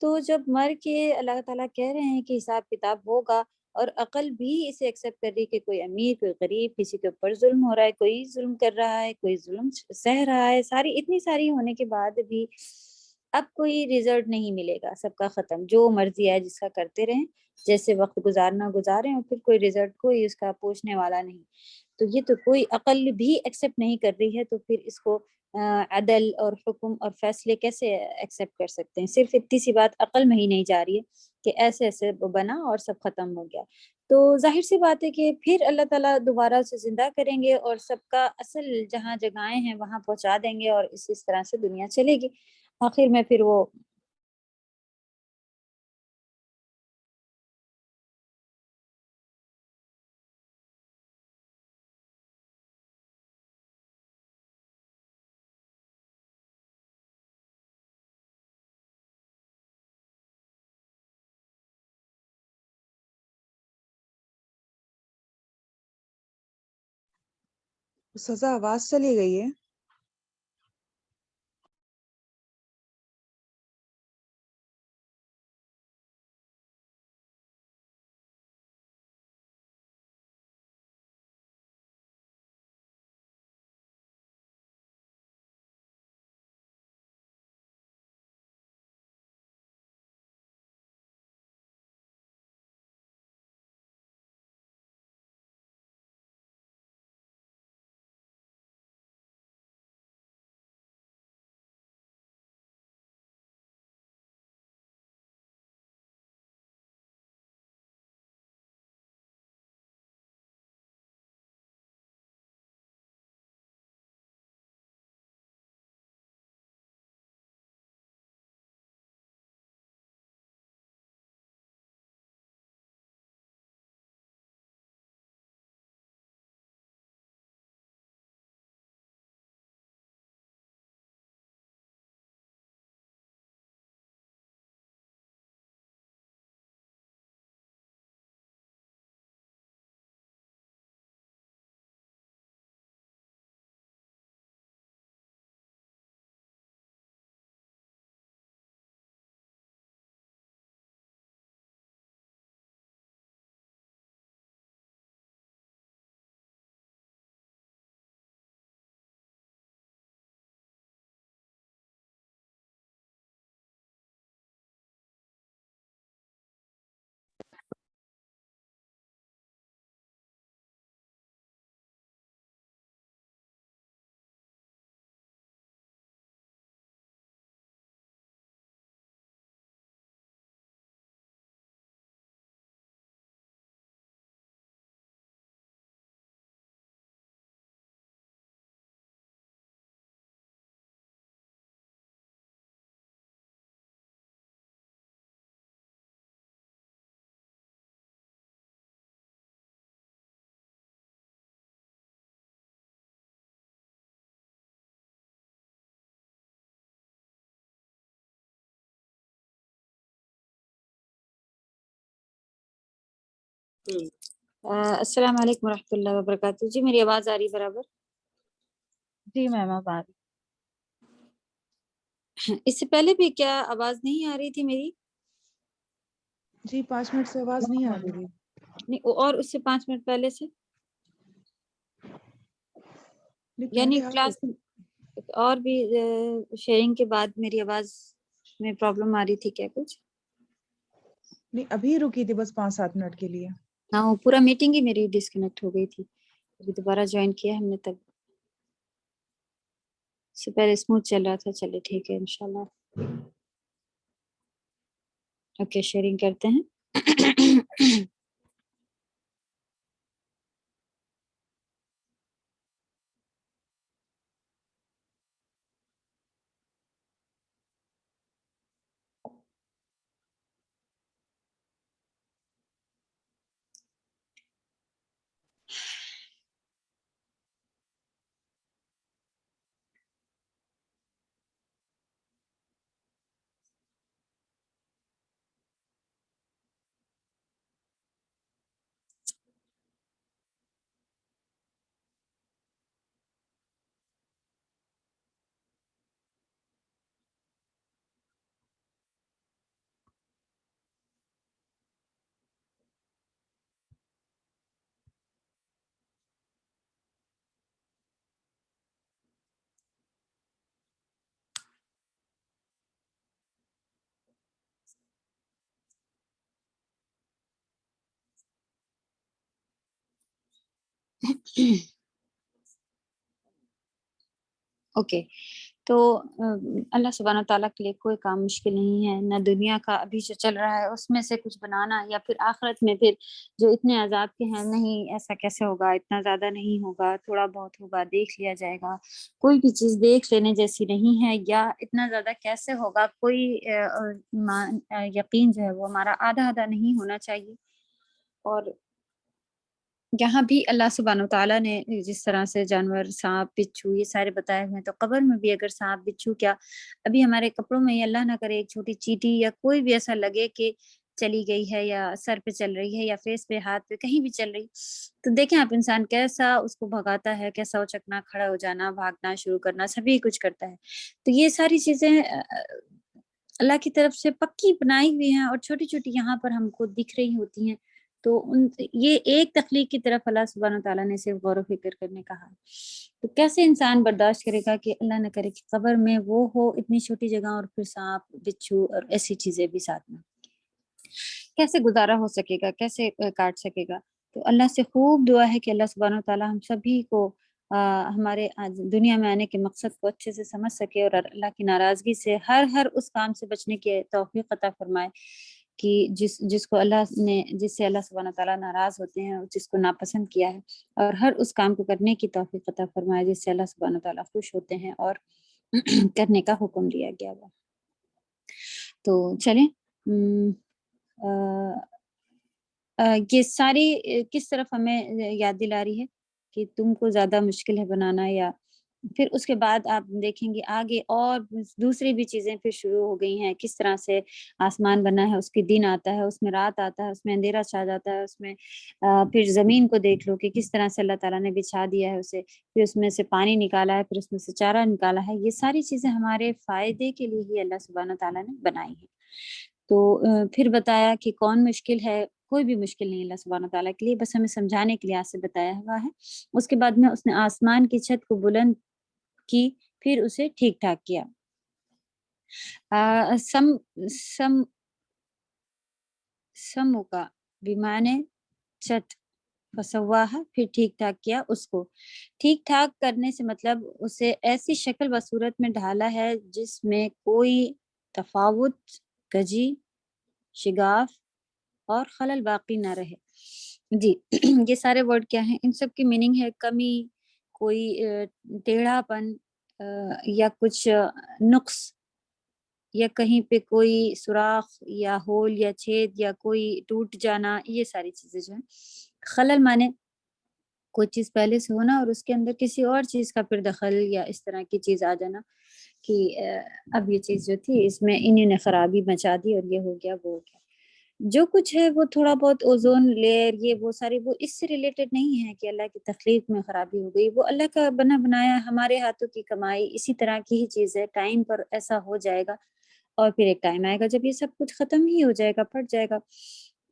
تو جب مر کے اللہ تعالیٰ کہہ رہے ہیں کہ حساب کتاب ہوگا، اور عقل بھی اسے ایکسیپٹ کر رہی کہ کوئی امیر، کوئی غریب، کسی کے اوپر ظلم ہو رہا ہے، کوئی ظلم کر رہا ہے، کوئی ظلم سہ رہا ہے، اتنی ساری ہونے کے بعد بھی اب کوئی ریزلٹ نہیں ملے گا. سب کا ختم، جو مرضی ہے جس کا کرتے رہیں، جیسے وقت گزارنا گزاریں، اور پھر کوئی ریزلٹ کوئی اس کا پوچھنے والا نہیں. تو یہ تو کوئی عقل بھی ایکسیپٹ نہیں کر رہی ہے، تو پھر اس کو عدل اور حکم اور فیصلے کیسے ایکسیپٹ کر سکتے ہیں؟ صرف اتنی سی بات عقل میں ہی نہیں جا رہی ہے کہ ایسے ایسے بنا اور سب ختم ہو گیا. تو ظاہر سی بات ہے کہ پھر اللہ تعالیٰ دوبارہ اسے زندہ کریں گے اور سب کا اصل جہاں جگہیں ہیں وہاں پہنچا دیں گے، اور اس طرح سے دنیا چلے گی. آخر میں پھر وہ سزا آواز چلی گئی ہے. السلام علیکم ورحمۃ اللہ وبرکاتہ. جی میری آواز آ رہی برابر؟ جی میم اب آ رہی. اس سے پہلے بھی کیا آواز نہیں آ رہی تھی میری؟ جی 5 منٹ سے آواز نہیں آ رہی تھی. نہیں، اور اس سے 5 منٹ پہلے سے نہیں یعنی پہلے آ رہی کلاس اور بھی شیئرنگ کے بعد میری آواز میں پرابلم آ رہی تھی کیا کچھ؟ نہیں ابھی رکی تھی بس 5-7 منٹ کے لیے. ہاں، وہ پورا میٹنگ ہی میری ڈسکنیکٹ ہو گئی تھی. ابھی دوبارہ جوائن کیا ہم نے تب. اس سے پہلے اسموتھ چل رہا تھا. چلے ٹھیک ہے انشاءاللہ. اوکے شیئرنگ کرتے ہیں. اوکے، تو اللہ سبحانہ تعالیٰ کے لیے کوئی کام مشکل نہیں ہے. نہ دنیا کا ابھی جو چل رہا ہے اس میں سے کچھ بنانا، یا پھر آخرت میں پھر جو اتنے عذاب کے ہیں، نہیں ایسا کیسے ہوگا، اتنا زیادہ نہیں ہوگا، تھوڑا بہت ہوگا، دیکھ لیا جائے گا. کوئی بھی چیز دیکھ لینے جیسی نہیں ہے. یا اتنا زیادہ کیسے ہوگا، کوئی یقین جو ہے وہ ہمارا آدھا آدھا نہیں ہونا چاہیے. اور یہاں بھی اللہ سبحانہ وتعالیٰ نے جس طرح سے جانور، سانپ، بچھو یہ سارے بتائے ہوئے ہیں، تو قبر میں بھی اگر سانپ، بچھو، کیا ابھی ہمارے کپڑوں میں، اللہ نہ کرے ایک چھوٹی چیٹی یا کوئی بھی ایسا لگے کہ چلی گئی ہے، یا سر پہ چل رہی ہے، یا فیس پہ، ہاتھ پہ، کہیں بھی چل رہی، تو دیکھیں آپ انسان کیسا اس کو بھگاتا ہے، کیسا اچکنا، کھڑا ہو جانا، بھاگنا شروع کرنا، سبھی کچھ کرتا ہے. تو یہ ساری چیزیں اللہ کی طرف سے پکی بنائی ہوئی ہیں، اور چھوٹی چھوٹی یہاں پر ہم کو دکھ رہی ہوتی ہیں. تو یہ ایک تخلیق کی طرف اللہ سبحانہ تعالیٰ نے صرف غور و فکر کرنے کہا. تو کیسے انسان برداشت کرے گا کہ اللہ نہ کرے کہ قبر میں وہ ہو اتنی چھوٹی جگہ، اور پھر سانپ، بچھو اور ایسی چیزیں بھی ساتھ میں، کیسے گزارا ہو سکے گا، کیسے کاٹ سکے گا. تو اللہ سے خوب دعا ہے کہ اللہ سبحانہ تعالیٰ ہم سبھی کو ہمارے دنیا میں آنے کے مقصد کو اچھے سے سمجھ سکے، اور اللہ کی ناراضگی سے ہر اس کام سے بچنے کی توفیق عطا فرمائے کہ جس کو جس سے اللہ سبحانہ تعالیٰ ناراض ہوتے ہیں، جس کو ناپسند کیا ہے، اور ہر اس کام کو کرنے کی توفیق عطا فرمائے جس سے اللہ سبحانہ تعالیٰ خوش ہوتے ہیں اور کرنے کا حکم دیا گیا ہوا. تو چلیں یہ ساری کس طرف ہمیں یاد دلا رہی ہے کہ تم کو زیادہ مشکل ہے بنانا. یا پھر اس کے بعد آپ دیکھیں گے آگے اور دوسری بھی چیزیں پھر شروع ہو گئی ہیں. کس طرح سے آسمان بنا ہے، اس کے دن آتا ہے، اس میں رات آتا ہے، اس میں اندھیرا چھا جاتا ہے، اس میں پھر زمین کو دیکھ لو کہ کس طرح سے اللہ تعالیٰ نے بچھا دیا ہے اسے، پھر اس میں سے پانی نکالا ہے، پھر اس میں سے چارہ نکالا ہے. یہ ساری چیزیں ہمارے فائدے کے لیے ہی اللہ سبحانہ تعالیٰ نے بنائی ہیں. تو پھر بتایا کہ کون مشکل ہے، کوئی بھی مشکل نہیں اللہ سبحانہ تعالیٰ کے لیے، بس ہمیں سمجھانے کے لیے آج سے بتایا ہوا ہے. اس کے بعد میں اس نے آسمان کی چھت کو بلند کی، پھر اسے ٹھیک ٹھاک کیا. سمو کا بیمانے چھت، فسواہا، پھر ٹھیک ٹھاک کیا. اس کو ٹھیک ٹھاک کرنے سے مطلب اسے ایسی شکل و صورت میں ڈھالا ہے جس میں کوئی تفاوت، کجی، شگاف اور خلل باقی نہ رہے. جی یہ سارے ورڈ کیا ہیں؟ ان سب کی میننگ ہے کمی، کوئی ٹیڑھا پن، یا کچھ نقص، یا کہیں پہ کوئی سوراخ یا ہول یا چھید یا کوئی ٹوٹ جانا. یہ ساری چیزیں جو ہیں خلل مانے کوئی چیز پہلے سے ہونا اور اس کے اندر کسی اور چیز کا پھر دخل یا اس طرح کی چیز آ جانا کہ اب یہ چیز جو تھی اس میں انہوں نے خرابی مچا دی اور یہ ہو گیا وہ ہو گیا. جو کچھ ہے وہ تھوڑا بہت اوزون لیئر یہ وہ ساری وہ اس سے ریلیٹڈ نہیں ہے کہ اللہ کی تخلیق میں خرابی ہو گئی، وہ اللہ کا بنا بنایا ہمارے ہاتھوں کی کمائی اسی طرح کی ہی چیز ہے، ٹائم پر ایسا ہو جائے گا اور پھر ایک ٹائم آئے گا جب یہ سب کچھ ختم ہی ہو جائے گا، پھٹ جائے گا۔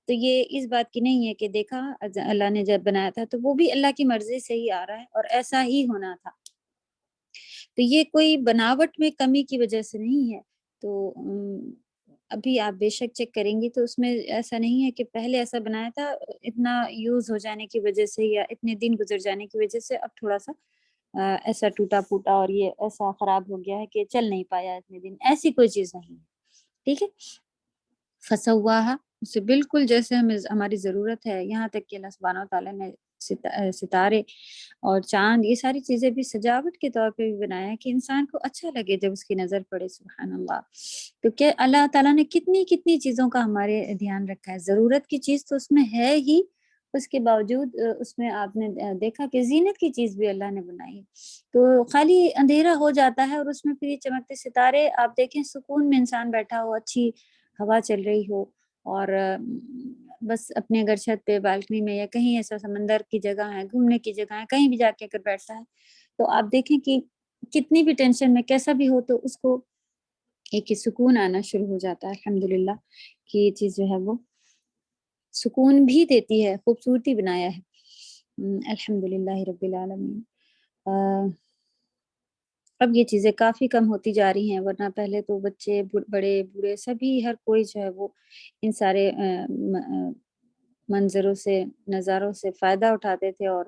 تو یہ اس بات کی نہیں ہے کہ دیکھا اللہ نے جب بنایا تھا تو وہ بھی اللہ کی مرضی سے ہی آ رہا ہے اور ایسا ہی ہونا تھا، تو یہ کوئی بناوٹ میں کمی کی وجہ سے نہیں ہے۔ تو ابھی آپ بے شک چیک کریں گی تو اس میں ایسا نہیں ہے کہ پہلے ایسا بنایا تھا، اتنا یوز ہو جانے کی وجہ سے یا اتنے دن گزر جانے کی وجہ سے اب تھوڑا سا ایسا ٹوٹا پھوٹا اور یہ ایسا خراب ہو گیا ہے کہ چل نہیں پایا اتنے دن، ایسی کوئی چیز نہیں ہے، ٹھیک ہے۔ فسواہا، اسے بالکل جیسے ہماری ضرورت ہے، یہاں تک کہ اللہ سبحانہ وتعالیٰ نے ستارے اور چاند یہ ساری چیزیں بھی سجاوٹ کے طور پہ بھی بنایا ہے کہ انسان کو اچھا لگے جب اس کی نظر پڑے، سبحان اللہ۔ تو کہ اللہ تعالیٰ نے کتنی کتنی چیزوں کا ہمارے دھیان رکھا ہے، ضرورت کی چیز تو اس میں ہے ہی، اس کے باوجود اس میں آپ نے دیکھا کہ زینت کی چیز بھی اللہ نے بنائی ہے، تو خالی اندھیرا ہو جاتا ہے اور اس میں پھر یہ چمکتے ستارے آپ دیکھیں، سکون میں انسان بیٹھا ہو، اچھی ہوا چل رہی ہو اور بس اپنے اگر چھت پہ بالکنی میں یا کہیں ایسا سمندر کی جگہ ہے، گھومنے کی جگہ ہے، کہیں بھی جا کے اگر بیٹھتا ہے تو آپ دیکھیں کہ کتنی بھی ٹینشن میں کیسا بھی ہو تو اس کو ایک سکون آنا شروع ہو جاتا ہے، الحمدللہ کہ یہ چیز جو ہے وہ سکون بھی دیتی ہے، خوبصورتی بنایا ہے، الحمدللہ رب العالمین۔ اب یہ چیزیں کافی کم ہوتی جا رہی ہیں، ورنہ پہلے تو بچے بڑے بوڑھے سبھی ہر کوئی جو ہے وہ ان سارے منظروں سے نظاروں سے فائدہ اٹھاتے تھے اور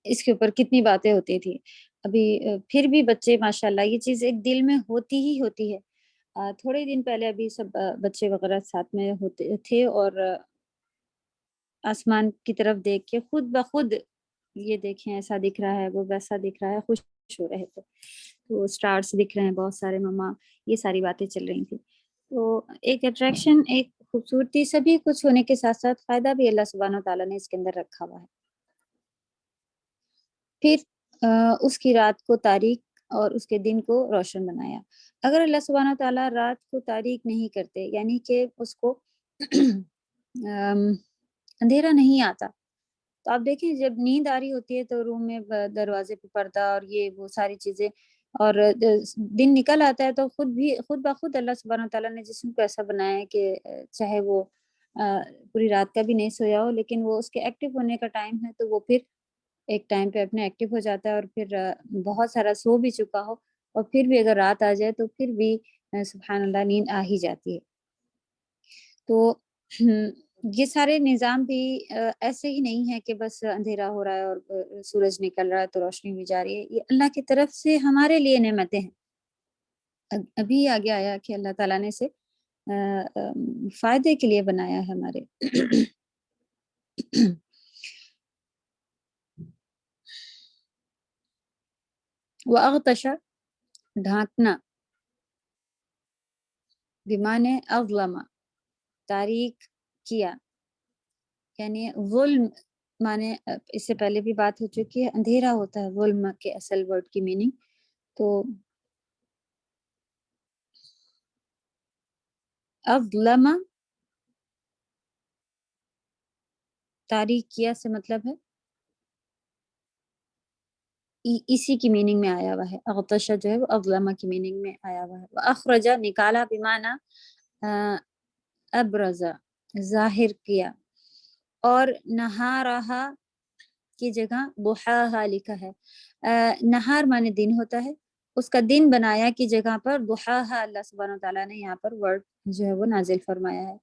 اس کے اوپر کتنی باتیں ہوتی تھی۔ ابھی پھر بھی بچے ماشاءاللہ یہ چیز ایک دل میں ہوتی ہی ہوتی ہے۔ تھوڑے دن پہلے ابھی سب بچے وغیرہ ساتھ میں ہوتے تھے اور آسمان کی طرف دیکھ کے خود بخود یہ دیکھیں ایسا دکھ رہا ہے، وہ ویسا دکھ رہا ہے، خوش ہو رہے تھے، تو اسٹارس دکھ رہے ہیں بہت سارے، مما یہ ساری باتیں چل رہی تھیں۔ تو ایک اٹریکشن، ایک خوبصورتی، سبھی کچھ ہونے کے ساتھ ساتھ فائدہ بھی اللہ سبحانہ تعالیٰ نے اس کے اندر رکھا ہوا ہے۔ پھر اس کی رات کو تاریک اور اس کے دن کو روشن بنایا۔ اگر اللہ سبحانہ تعالیٰ رات کو تاریک نہیں کرتے، یعنی کہ اس کو اندھیرا نہیں آتا، تو آپ دیکھیں جب نیند آ رہی ہوتی ہے تو روم میں دروازے پہ پردہ اور یہ وہ ساری چیزیں، اور دن نکل آتا ہے تو خود بخود اللہ سبحانہ تعالیٰ نے جسم کو ایسا بنایا ہے کہ چاہے وہ پوری رات کا بھی نہیں سویا ہو، لیکن وہ اس کے ایکٹیو ہونے کا ٹائم ہے تو وہ پھر ایک ٹائم پہ اپنے ایکٹیو ہو جاتا ہے، اور پھر بہت سارا سو بھی چکا ہو اور پھر بھی اگر رات آ جائے تو پھر بھی سبحان اللہ نیند آ ہی جاتی ہے۔ تو یہ سارے نظام بھی ایسے ہی نہیں ہے کہ بس اندھیرا ہو رہا ہے اور سورج نکل رہا ہے تو روشنی بھی جا رہی ہے، یہ اللہ کی طرف سے ہمارے لیے نعمتیں ہیں۔ ابھی آگے آیا کہ اللہ تعالیٰ نے اسے فائدے کے لیے بنایا ہے ہمارے۔ وَأَغْطَشَ، ڈھانکنا، بمانے اظلم، تاریک کیا، یعنی ظلم مانے اس سے پہلے بھی بات ہو چکی ہے، اندھیرا ہوتا ہے ظلم کے اصل ورڈ کی میننگ، تو اظلم تاریک کیا سے مطلب ہے اسی کی میننگ میں آیا ہوا ہے، اغتشا جو ہے وہ اظلم کی میننگ میں آیا ہوا ہے۔ واخرج، نکالا، بمانا ابرز، ظاہر کیا، اور نہارہا کی جگہ ضحاہا لکھا ہے، نہار مانے دن ہوتا ہے، اس کا دن بنایا کی جگہ پر ضحاہا اللہ سبحانہ تعالیٰ نے یہاں پر ورڈ جو ہے وہ نازل فرمایا ہے،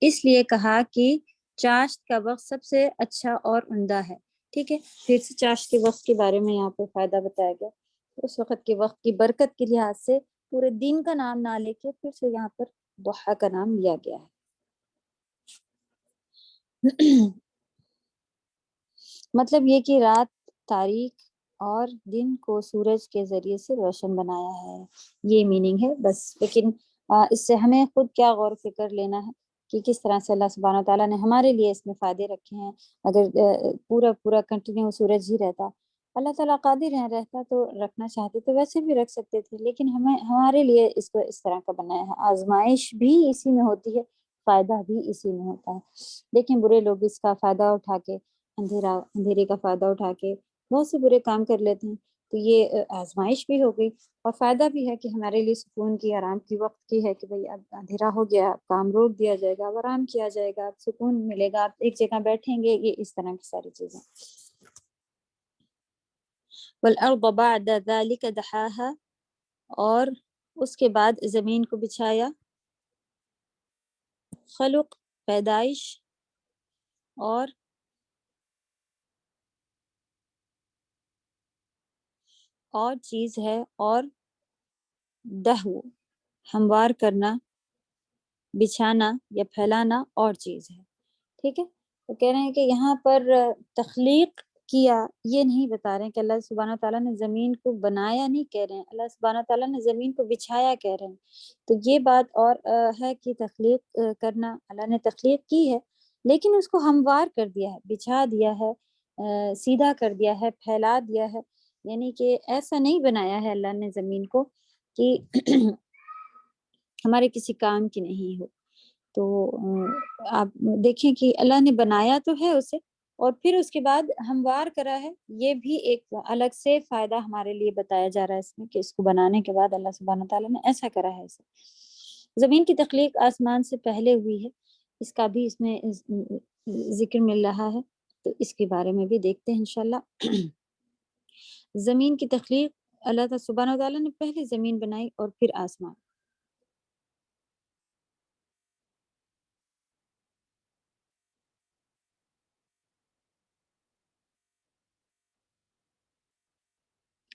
اس لیے کہا کہ چاشت کا وقت سب سے اچھا اور عمدہ ہے، ٹھیک ہے۔ پھر سے چاشت کے وقت کے بارے میں یہاں پہ فائدہ بتایا گیا، اس وقت کے وقت کی برکت کے لحاظ سے پورے دن کا نام نہ لے کے پھر سے یہاں پر ضحا کا نام لیا گیا ہے۔ مطلب یہ کہ رات تاریک اور دن کو سورج کے ذریعے سے روشن بنایا ہے، یہ میننگ ہے بس، لیکن اس سے ہمیں خود کیا غور و فکر لینا ہے کہ کس طرح سے اللہ سبحانہ تعالیٰ نے ہمارے لیے اس میں فائدے رکھے ہیں۔ اگر پورا کنٹینیو سورج ہی رہتا اللہ تعالیٰ قادر ہیں، رہتا تو رکھنا چاہتے تو ویسے بھی رکھ سکتے تھے، لیکن ہمارے لیے اس کو اس طرح کا بنایا ہے۔ آزمائش بھی اسی میں ہوتی ہے، فائدہ بھی اسی میں ہوتا ہے، لیکن برے لوگ اس کا فائدہ اٹھا کے اندھیرے کا فائدہ اٹھا کے بہت سے برے کام کر لیتے ہیں۔ تو یہ آزمائش بھی ہو گئی اور فائدہ بھی ہے کہ ہمارے لیے سکون کی، آرام کی، وقت کی ہے کہ بھئی اب اندھیرا ہو گیا، کام روک دیا جائے گا، اب آرام کیا جائے گا، اب سکون ملے گا، آپ ایک جگہ بیٹھیں گے، یہ اس طرح کی ساری چیزیں۔ والارض بعد ذلك دحاها، اور اس کے بعد زمین کو بچھایا، خلق پیدائش، اور چیز ہے، اور دہو ہموار کرنا، بچھانا یا پھیلانا اور چیز ہے، ٹھیک ہے۔ تو کہہ رہے ہیں کہ یہاں پر تخلیق کیا یہ نہیں بتا رہے ہیں کہ اللہ سبحانہ تعالیٰ نے زمین کو بنایا، نہیں کہہ رہے ہیں، اللہ سبحانہ تعالیٰ نے زمین کو بچھایا کہہ رہے ہیں۔ تو یہ بات اور ہے کہ تخلیق کرنا، اللہ نے تخلیق کی ہے لیکن اس کو ہموار کر دیا ہے، بچھا دیا ہے، سیدھا کر دیا ہے، پھیلا دیا ہے، یعنی کہ ایسا نہیں بنایا ہے اللہ نے زمین کو کہ ہمارے کسی کام کی نہیں ہو۔ تو آپ دیکھیں کہ اللہ نے بنایا تو ہے اسے، اور پھر اس کے بعد ہموار کرا ہے، یہ بھی ایک الگ سے فائدہ ہمارے لیے بتایا جا رہا ہے اس میں، کہ اس کو بنانے کے بعد اللہ سبحانہ تعالیٰ نے ایسا کرا ہے اسے۔ زمین کی تخلیق آسمان سے پہلے ہوئی ہے، اس کا بھی اس میں ذکر مل رہا ہے، تو اس کے بارے میں بھی دیکھتے ہیں انشاءاللہ۔ زمین کی تخلیق، اللہ تعالیٰ سبحانہ تعالیٰ نے پہلے زمین بنائی اور پھر آسمان۔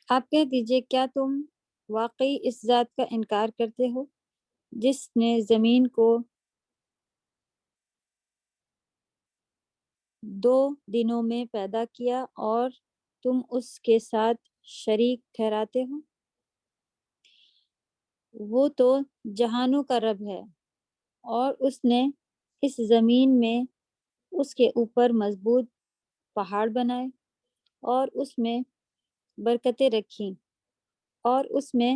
آپ کہہ دیجئے کیا تم واقعی اس ذات کا انکار کرتے ہو جس نے زمین کو 2 دنوں میں پیدا کیا اور تم اس کے ساتھ شریک ٹھہراتے ہو؟ وہ تو جہانوں کا رب ہے، اور اس نے اس زمین میں اس کے اوپر مضبوط پہاڑ بنائے اور اس میں برکتیں رکھیں اور اس میں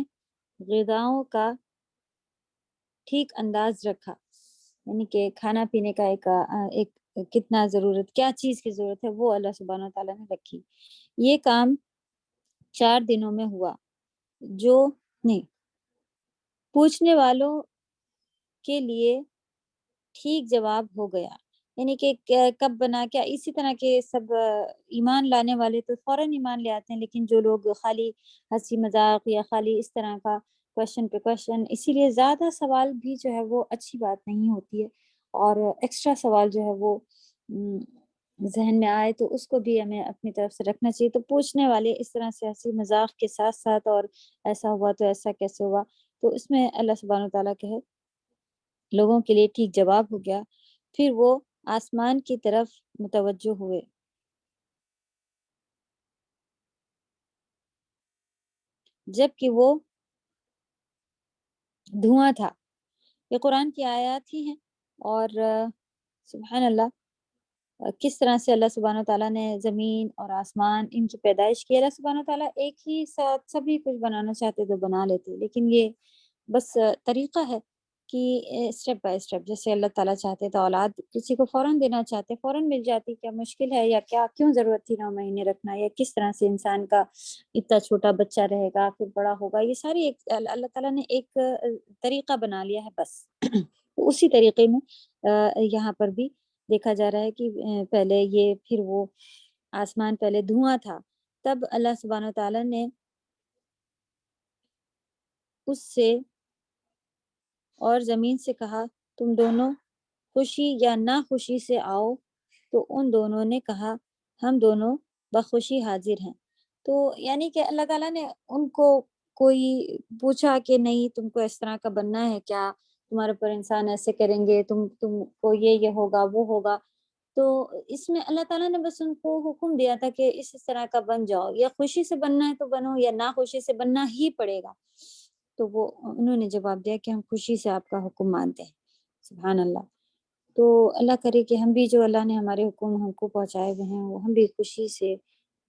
غذاؤں کا ٹھیک انداز رکھا، یعنی کہ کھانا پینے کا ایک کتنا ضرورت، کیا چیز کی ضرورت ہے وہ اللہ سبحانہ تعالیٰ نے رکھی۔ یہ کام 4 دنوں میں ہوا، جو نہیں پوچھنے والوں کے لیے ٹھیک جواب ہو گیا، یعنی کہ کب بنا کیا، اسی طرح کے سب ایمان لانے والے تو فوراً ایمان لے آتے ہیں، لیکن جو لوگ خالی ہنسی مذاق یا خالی اس طرح کا کوشچن پہ کوشچن، اسی لیے زیادہ سوال بھی جو ہے وہ اچھی بات نہیں ہوتی ہے، اور ایکسٹرا سوال جو ہے وہ ذہن میں آئے تو اس کو بھی ہمیں اپنی طرف سے رکھنا چاہیے۔ تو پوچھنے والے اس طرح سے ہنسی مذاق کے ساتھ ساتھ، اور ایسا ہوا تو ایسا کیسے ہوا، تو اس میں اللہ سبحانہ تعالیٰ کہے لوگوں کے لیے ٹھیک جواب ہو گیا۔ پھر وہ آسمان کی طرف متوجہ ہوئے، جبکہ وہ دھواں تھا۔ یہ قرآن کی آیات ہی ہیں، اور سبحان اللہ کس طرح سے اللہ سبحانہ تعالیٰ نے زمین اور آسمان ان کی پیدائش کی۔ اللہ سبحانہ تعالیٰ ایک ہی ساتھ سبھی کچھ بنانا چاہتے تو بنا لیتے، لیکن یہ بس طریقہ ہے کہ اسٹیپ بائی اسٹیپ، جیسے اللہ تعالیٰ چاہتے تو اولاد کسی کو فوراً دینا چاہتے فوراً مل جاتی، کیا مشکل ہے، یا کیا کیوں ضرورت تھی 9 مہینے رکھنا، یا کس طرح سے انسان کا اتنا چھوٹا بچہ رہے گا پھر بڑا ہوگا، یہ ساری ایک اللہ تعالیٰ نے ایک طریقہ بنا لیا ہے بس۔ اسی طریقے میں یہاں پر بھی دیکھا جا رہا ہے کہ پہلے یہ، پھر وہ آسمان پہلے دھواں تھا، تب اللہ سبحانہ تعالیٰ نے اس سے اور زمین سے کہا تم دونوں خوشی یا ناخوشی سے آؤ، تو ان دونوں نے کہا ہم دونوں بخوشی حاضر ہیں۔ تو یعنی کہ اللہ تعالیٰ نے ان کو کوئی پوچھا کہ نہیں تم کو اس طرح کا بننا ہے کیا، تمہارے پر انسان ایسے کریں گے، تم کو یہ ہوگا وہ ہوگا، تو اس میں اللہ تعالیٰ نے بس ان کو حکم دیا تھا کہ اس طرح کا بن جاؤ، یا خوشی سے بننا ہے تو بنو، یا ناخوشی سے بننا ہی پڑے گا۔ تو وہ انہوں نے جواب دیا کہ ہم خوشی سے آپ کا حکم مانتے ہیں۔ سبحان اللہ۔ تو اللہ کرے کہ ہم بھی جو اللہ نے ہمارے حکم ہم کو پہنچائے ہوئے ہیں وہ ہم بھی خوشی سے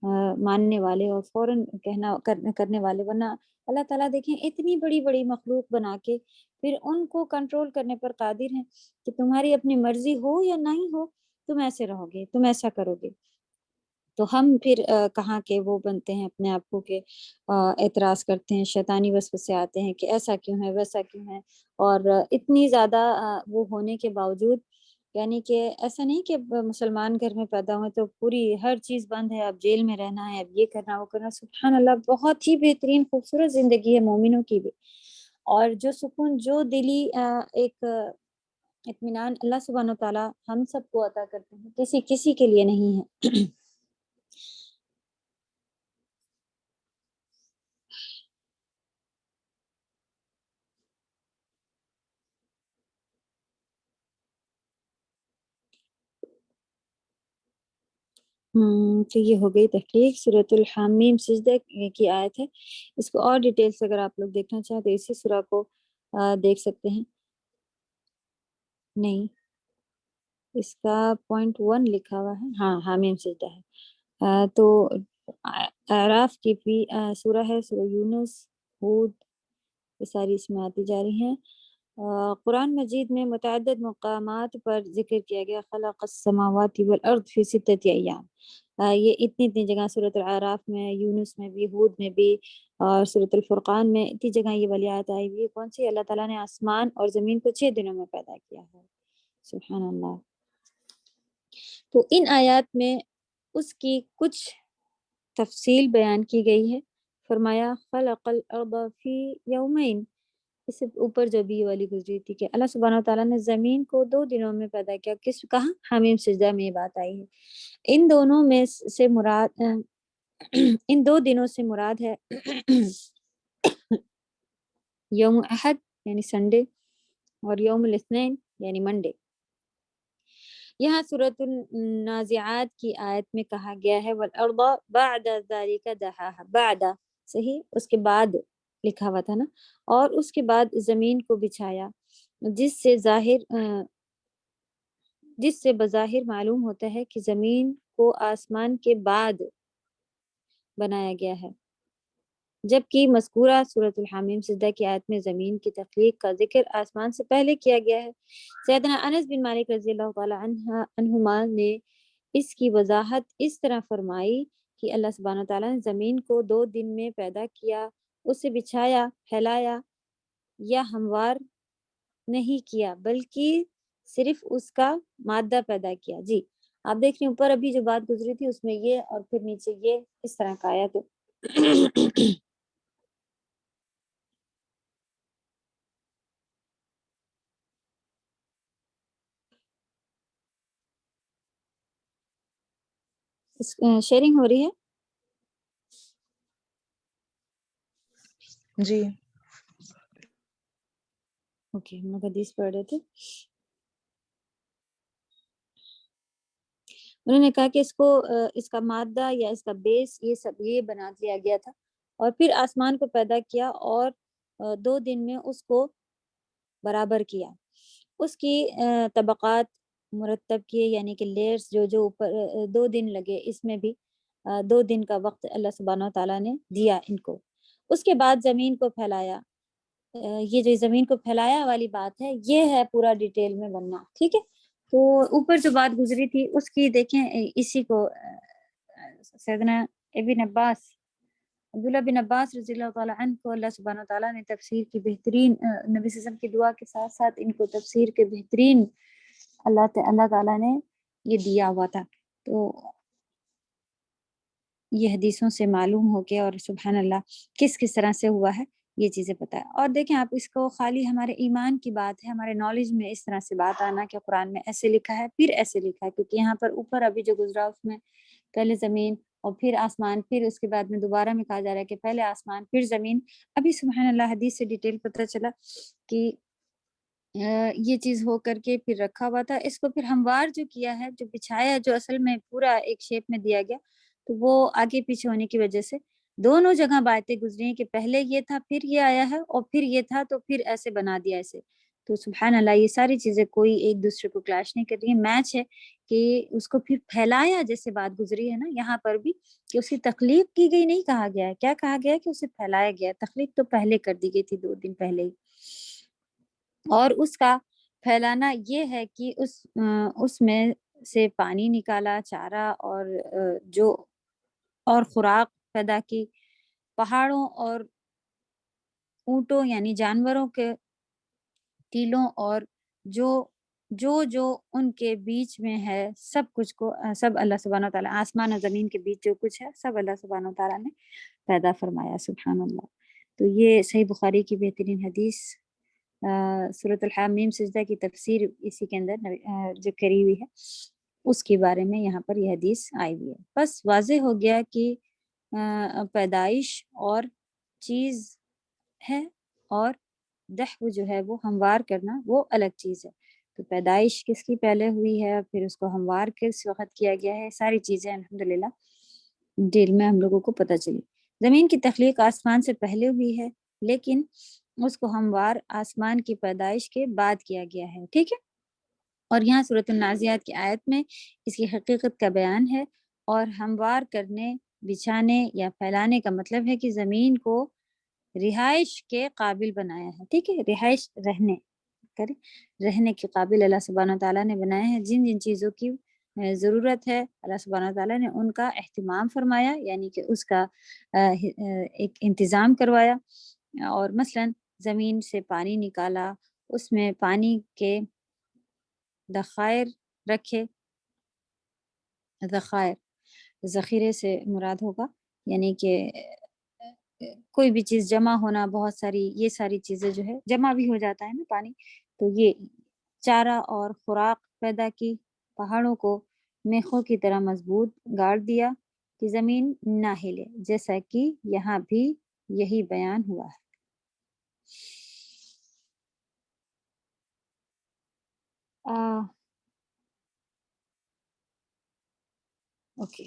ماننے والے اور فوراً کرنے والے، ورنہ اللہ تعالیٰ دیکھیں اتنی بڑی بڑی مخلوق بنا کے پھر ان کو کنٹرول کرنے پر قادر ہیں کہ تمہاری اپنی مرضی ہو یا نہیں ہو تم ایسے رہو گے، تم ایسا کرو گے۔ تو ہم پھر کہاں کے وہ بنتے ہیں اپنے آپ کو کہ اعتراض کرتے ہیں، شیطانی وسوسے آتے ہیں کہ ایسا کیوں ہے ویسا کیوں ہے، اور اتنی زیادہ وہ ہونے کے باوجود، یعنی کہ ایسا نہیں کہ مسلمان گھر میں پیدا ہوئے تو پوری ہر چیز بند ہے، اب جیل میں رہنا ہے، اب یہ کرنا وہ کرنا۔ سبحان اللہ، بہت ہی بہترین خوبصورت زندگی ہے مومنوں کی بھی، اور جو سکون، جو دلی ایک اطمینان اللہ سبحانہ و تعالیٰ ہم سب کو عطا کرتے ہیں، کسی کسی کے لیے نہیں ہے۔ تو یہ ہو گئی تحقیق سورۃ الحامیم سجدہ کی آیت ہے۔ اس کو اور ڈیٹیل سے اگر آپ لوگ دیکھنا چاہیں تو اسی سورہ کو دیکھ سکتے ہیں۔ نہیں، اس کا پوائنٹ 1 لکھا ہوا ہے، ہاں حامیم سجدہ ہے۔ تو اعراف کی بھی سورہ ہے، سورہ یونس، ہود، یہ ساری اس میں آتی جا رہی ہیں۔ قرآن مجید میں متعدد مقامات پر ذکر کیا گیا خلق السماوات والارض فی ستۃ ایام، یہ اتنی جگہ سورۃ الاعراف میں، یونس میں بھی، ہود میں بھی، اور سورۃ الفرقان میں اتنی جگہ یہ والی آیت آئی ہوئی ہے۔ کون سی؟ اللہ تعالیٰ نے آسمان اور زمین کو 6 دنوں میں پیدا کیا ہے۔ سبحان اللہ۔ تو ان آیات میں اس کی کچھ تفصیل بیان کی گئی ہے۔ فرمایا خلق الارض فی یومین، اس سے اوپر جو بھی یہ والی گزری تھی کہ اللہ سبحانہ وتعالیٰ نے زمین کو 2 دنوں میں پیدا کیا۔ کہاں؟ حمیم سجدہ میں یہ بات آئی ہے۔ ان دونوں میں سے مراد ان 2 دنوں سے مراد ہے یوم احد یعنی سنڈے، اور یوم الاثنین یعنی منڈے۔ یہاں سورۃ النازعات کی آیت میں کہا گیا ہے والارض بعد ذلک دحاها، بعد صحیح، اس کے بعد لکھا ہوا تھا نا، اور اس کے بعد زمین کو بچھایا، جس سے بظاہر معلوم ہوتا ہے کہ زمین کو آسمان کے بعد بنایا گیا ہے، جبکہ مذکورہ سورۃ الحامیم سجدہ کی آیت میں زمین کی تخلیق کا ذکر آسمان سے پہلے کیا گیا ہے۔ سیدنا انس بن مالک رضی اللہ تعالی عنہما نے اس کی وضاحت اس طرح فرمائی کہ اللہ سبحانہ و تعالیٰ نے زمین کو 2 دن میں پیدا کیا، اسے بچھایا، پھیلایا یا ہموار نہیں کیا، بلکہ صرف اس کا مادہ پیدا کیا۔ جی آپ دیکھ رہے ہیں اوپر ابھی جو بات گزری تھی اس میں یہ، اور پھر نیچے یہ، اس طرح کا آیا تو شیئرنگ ہو رہی ہے؟ جی اوکے، ہم لوگ حدیث پڑھ رہے تھے۔ انہوں نے کہا کہ اس کا مادہ یا اس کا بیس یہ سب یہ بنا دیا گیا تھا، اور پھر آسمان کو پیدا کیا اور 2 دن میں اس کو برابر کیا، اس کی طبقات مرتب کیے، یعنی کہ لیئرز جو اوپر 2 دن لگے، اس میں بھی 2 دن کا وقت اللہ سبحانہ و تعالیٰ نے دیا ان کو۔ اس کے بعد زمین کو پھیلایا، یہ جو زمین کو پھیلایا والی بات ہے یہ ہے پورا ڈیٹیل میں بننا، ٹھیک ہے۔ تو اوپر جو بات گزری تھی اس کی دیکھیں، اسی کو سیدنا ابن عباس، عبداللہ بن عباس رضی اللہ تعالیٰ عنہ کو اللہ سبحانہ و تعالیٰ نے تفسیر کی بہترین، نبی صلی اللہ علیہ وسلم کی دعا کے ساتھ ساتھ ان کو تفسیر کے بہترین اللہ تعالیٰ نے یہ دیا ہوا تھا۔ تو یہ حدیثوں سے معلوم ہو گیا، اور سبحان اللہ کس کس طرح سے ہوا ہے یہ چیزیں پتہ ہے۔ اور دیکھیں آپ، اس کو خالی ہمارے ایمان کی بات ہے، ہمارے نالج میں اس طرح سے بات آنا کہ قرآن میں ایسے لکھا ہے پھر ایسے لکھا ہے، کیونکہ یہاں پر اوپر ابھی جو گزرا اس میں پہلے زمین اور پھر آسمان، پھر اس کے بعد میں دوبارہ میں کہا جا رہا ہے کہ پہلے آسمان پھر زمین۔ ابھی سبحان اللہ حدیث سے ڈیٹیل پتہ چلا کہ یہ چیز ہو کر کے پھر رکھا ہوا تھا، اس کو پھر ہموار جو کیا ہے، جو بچھایا، جو اصل میں پورا ایک شیپ میں دیا گیا، تو وہ آگے پیچھے ہونے کی وجہ سے دونوں جگہ باتیں گزری ہیں کہ پہلے یہ تھا پھر یہ آیا ہے، اور پھر یہ تھا تو پھر ایسے بنا دیا اسے۔ تو سبحان اللہ یہ ساری چیزیں کوئی ایک دوسرے کو کلیش نہیں کر رہی ہے، میچ ہے کہ اس کو پھر پھیلایا، جیسے بات گزری ہے نا یہاں پر بھی کہ اس کی تخلیق کی گئی، نہیں کہا گیا ہے، کیا کہا گیا ہے کہ اسے پھیلایا گیا ہے۔ تخلیق تو پہلے کر دی گئی تھی 2 دن پہلے ہی، اور اس کا پھیلانا یہ ہے کہ اس میں سے پانی نکالا، چارہ اور جو اور خوراک پیدا کی، پہاڑوں اور اونٹوں یعنی جانوروں کے ٹیلوں اور جو جو جو ان کے بیچ میں ہے سب کچھ کو، سب اللہ سبحانہ وتعالیٰ، آسمان اور زمین کے بیچ جو کچھ ہے سب اللہ سبحانہ وتعالیٰ نے پیدا فرمایا، سبحان اللہ۔ تو یہ صحیح بخاری کی بہترین حدیث سورۃ الحامیم سجدہ کی تفسیر اسی کے اندر جو کری ہوئی ہے اس کے بارے میں یہاں پر یہ حدیث آئی ہوئی ہے۔ بس واضح ہو گیا کہ پیدائش اور چیز ہے اور دحو جو ہے وہ ہموار کرنا وہ الگ چیز ہے۔ تو پیدائش کس کی پہلے ہوئی ہے، پھر اس کو ہموار کس وقت کیا گیا ہے، ساری چیزیں الحمدللہ ڈیل میں ہم لوگوں کو پتہ چلی۔ زمین کی تخلیق آسمان سے پہلے ہوئی ہے لیکن اس کو ہموار آسمان کی پیدائش کے بعد کیا گیا ہے، ٹھیک ہے۔ اور یہاں سورۃ النازعات کی آیت میں اس کی حقیقت کا بیان ہے، اور ہموار کرنے، بچھانے یا پھیلانے کا مطلب ہے کہ زمین کو رہائش کے قابل بنایا ہے، ٹھیک ہے، رہائش رہنے کے قابل اللہ سبحانہ تعالیٰ نے بنایا ہے۔ جن جن چیزوں کی ضرورت ہے اللہ سبحانہ تعالیٰ نے ان کا اہتمام فرمایا، یعنی کہ اس کا ایک انتظام کروایا، اور مثلا زمین سے پانی نکالا، اس میں پانی کے ذخائر رکھے، ذخائر ذخیرے سے مراد ہوگا یعنی کہ کوئی بھی چیز جمع ہونا، بہت ساری یہ ساری چیزیں جو ہے جمع بھی ہو جاتا ہے نا پانی، تو یہ چارہ اور خوراک پیدا کی، پہاڑوں کو میخوں کی طرح مضبوط گاڑ دیا کہ زمین نہ ہلے، جیسا کہ یہاں بھی یہی بیان ہوا ہے۔ اوکے،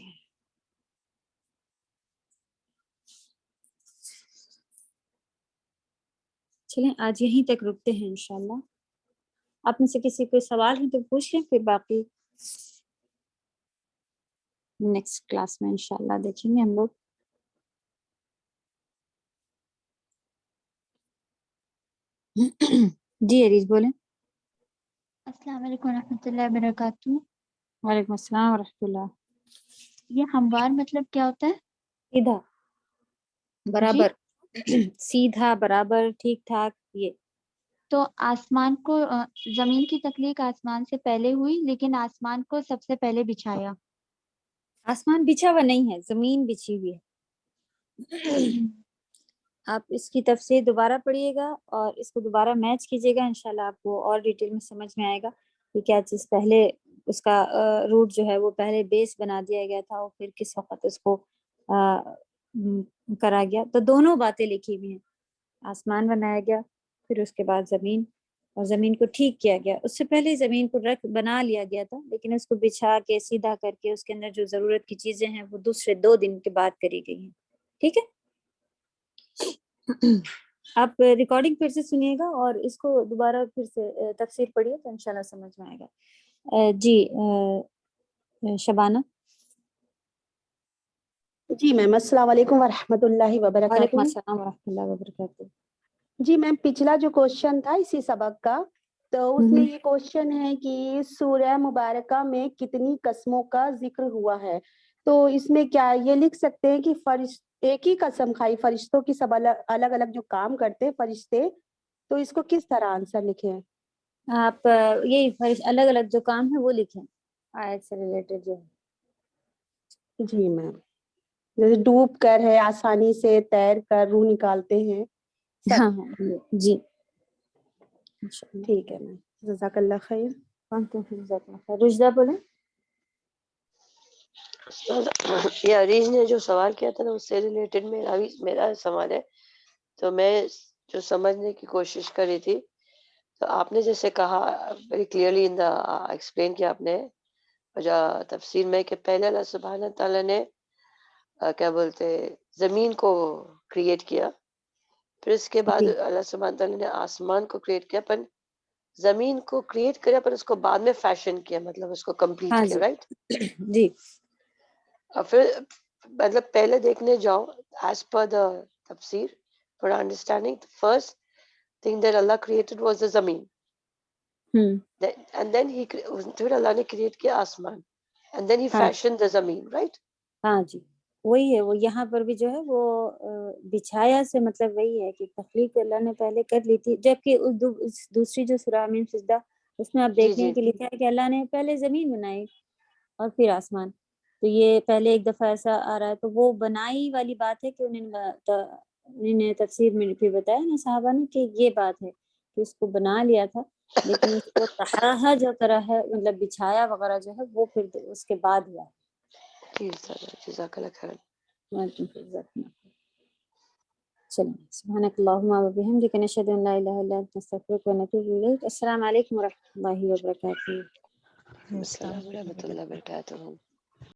چلیں آج یہیں تک رکتے ہیں انشاءاللہ۔ آپ میں سے کسی کوئی سوال ہے تو پوچھ لیں، پھر باقی نیکسٹ کلاس میں انشاءاللہ دیکھیں گے ہم لوگ۔ جی عریض بولیں۔ السلام علیکم ورحمۃ اللہ وبرکاتہ۔ وعلیکم السلام ورحمۃ اللہ۔ یہ ہموار مطلب کیا ہوتا ہے؟ سیدھا، برابر، سیدھا، برابر، ٹھیک ٹھاک، یہ تو آسمان کو زمین کی تخلیق آسمان سے پہلے ہوئی لیکن آسمان کو سب سے پہلے بچھایا۔ آسمان بچھا ہوا نہیں ہے، زمین بچھی ہوئی ہے۔ آپ اس کی تفسیر دوبارہ پڑھیے گا اور اس کو دوبارہ میچ کیجیے گا، انشاءاللہ آپ کو اور ڈیٹیل میں سمجھ میں آئے گا کہ کیا چیز پہلے اس کا روٹ جو ہے وہ پہلے بیس بنا دیا گیا تھا اور پھر کس وقت اس کو کرا گیا۔ تو دونوں باتیں لکھی ہوئی ہیں، آسمان بنایا گیا، پھر اس کے بعد زمین، اور زمین کو ٹھیک کیا گیا۔ اس سے پہلے زمین کو بنا لیا گیا تھا لیکن اس کو بچھا کے سیدھا کر کے اس کے اندر جو ضرورت کی چیزیں ہیں وہ دوسرے 2 دن کے بعد کری گئی ہیں، ٹھیک ہے۔ آپ ریکارڈنگ پھر سے سنیے گا اور اس کو دوبارہ پھر سے تفسیر پڑھیے تو انشاءاللہ سمجھ میں آئے گا۔ جی شبانہ۔ جی میم، السلام علیکم ورحمۃ اللہ وعلیکم وبرکاتہ۔ السلام ورحمۃ اللہ وبرکاتہ۔ جی میم، پچھلا جو کوشچن تھا اسی سبق کا، تو اس میں یہ کوشچن ہے کہ سورہ مبارکہ میں کتنی قسموں کا ذکر ہوا ہے؟ تو اس میں کیا یہ لکھ سکتے ہیں کہ ایک ہی قسم کھائی، فرشتوں کی سب الگ الگ جو کام کرتے فرشتے، تو اس کو کس طرح آنسر لکھیں؟ آپ یہی الگ الگ جو کام ہے وہ لکھیں، آیت سے ریلیٹڈ جو ہے۔ جی میم، جیسے ڈوب کر ہے، آسانی سے تیر کر، روح نکالتے ہیں، ہاں جی ٹھیک ہے میم، جزاک اللہ خیر۔ رشدہ بولیں۔ یہ عریض نے جو سوال کیا تھا نا اس سے ریلیٹڈ میرا سوال ہے، تو میں جو سمجھنے کی کوشش کر رہی تھی، تو آپ نے جیسے کہا ویری کلیئرلی ایکسپلین کیا آپ نے تفسیر میں کہ پہلے اللہ سبحانہ تعالیٰ نے کیا بولتے زمین کو کریٹ کیا، پھر اس کے بعد اللہ سبحانہ تعالیٰ نے آسمان کو کریٹ کیا، پر زمین کو کریٹ کریا پر اس کو بعد میں فیشن کیا, مطلب اس کو کمپلیٹ ہاں کیا, جی رائٹ. جی اور پھر مطلب پہلے دیکھنے جاؤ ایز پر دا تفسیر for understanding, the first thing that Allah created was the zameen. And then پھر اللہ نے کریٹ کیا آسمان, and then he ہاں fashioned the zameen, right? ہاں جی وہی ہے. وہ یہاں پر بھی جو ہے وہ بچھایا سے مطلب وہی ہے کہ تخلیق اللہ نے پہلے کر لی تھی, جبکہ دوسری جو سورہ من سجدہ اس میں آپ جی دیکھنے جی کے لکھا ہے کہ اللہ نے پہلے زمین بنائی اور پھر آسمان. تو یہ پہلے ایک دفعہ ایسا آ رہا ہے, تو وہ بنائی والی بات ہے کہ انہوں نے تفسیر میں پھر بتایا نا صحابہ نے کہ یہ بات ہے کہ اس کو بنا لیا تھا, لیکن اس کو طہرہ جو طرح ہے مطلب بچھایا وغیرہ جو ہے وہ پھر اس کے بعد ہوا. جی سر, جزاک اللہ خیر. چلیں سبحانک اللہم و بحمدک نشہد ان لا الہ الا انت نستغفرک و نتوب الیک. السلام علیکم و رحمۃ اللہ وبرکاتہ. السلام ورحمۃ اللہ وبرکاتہ.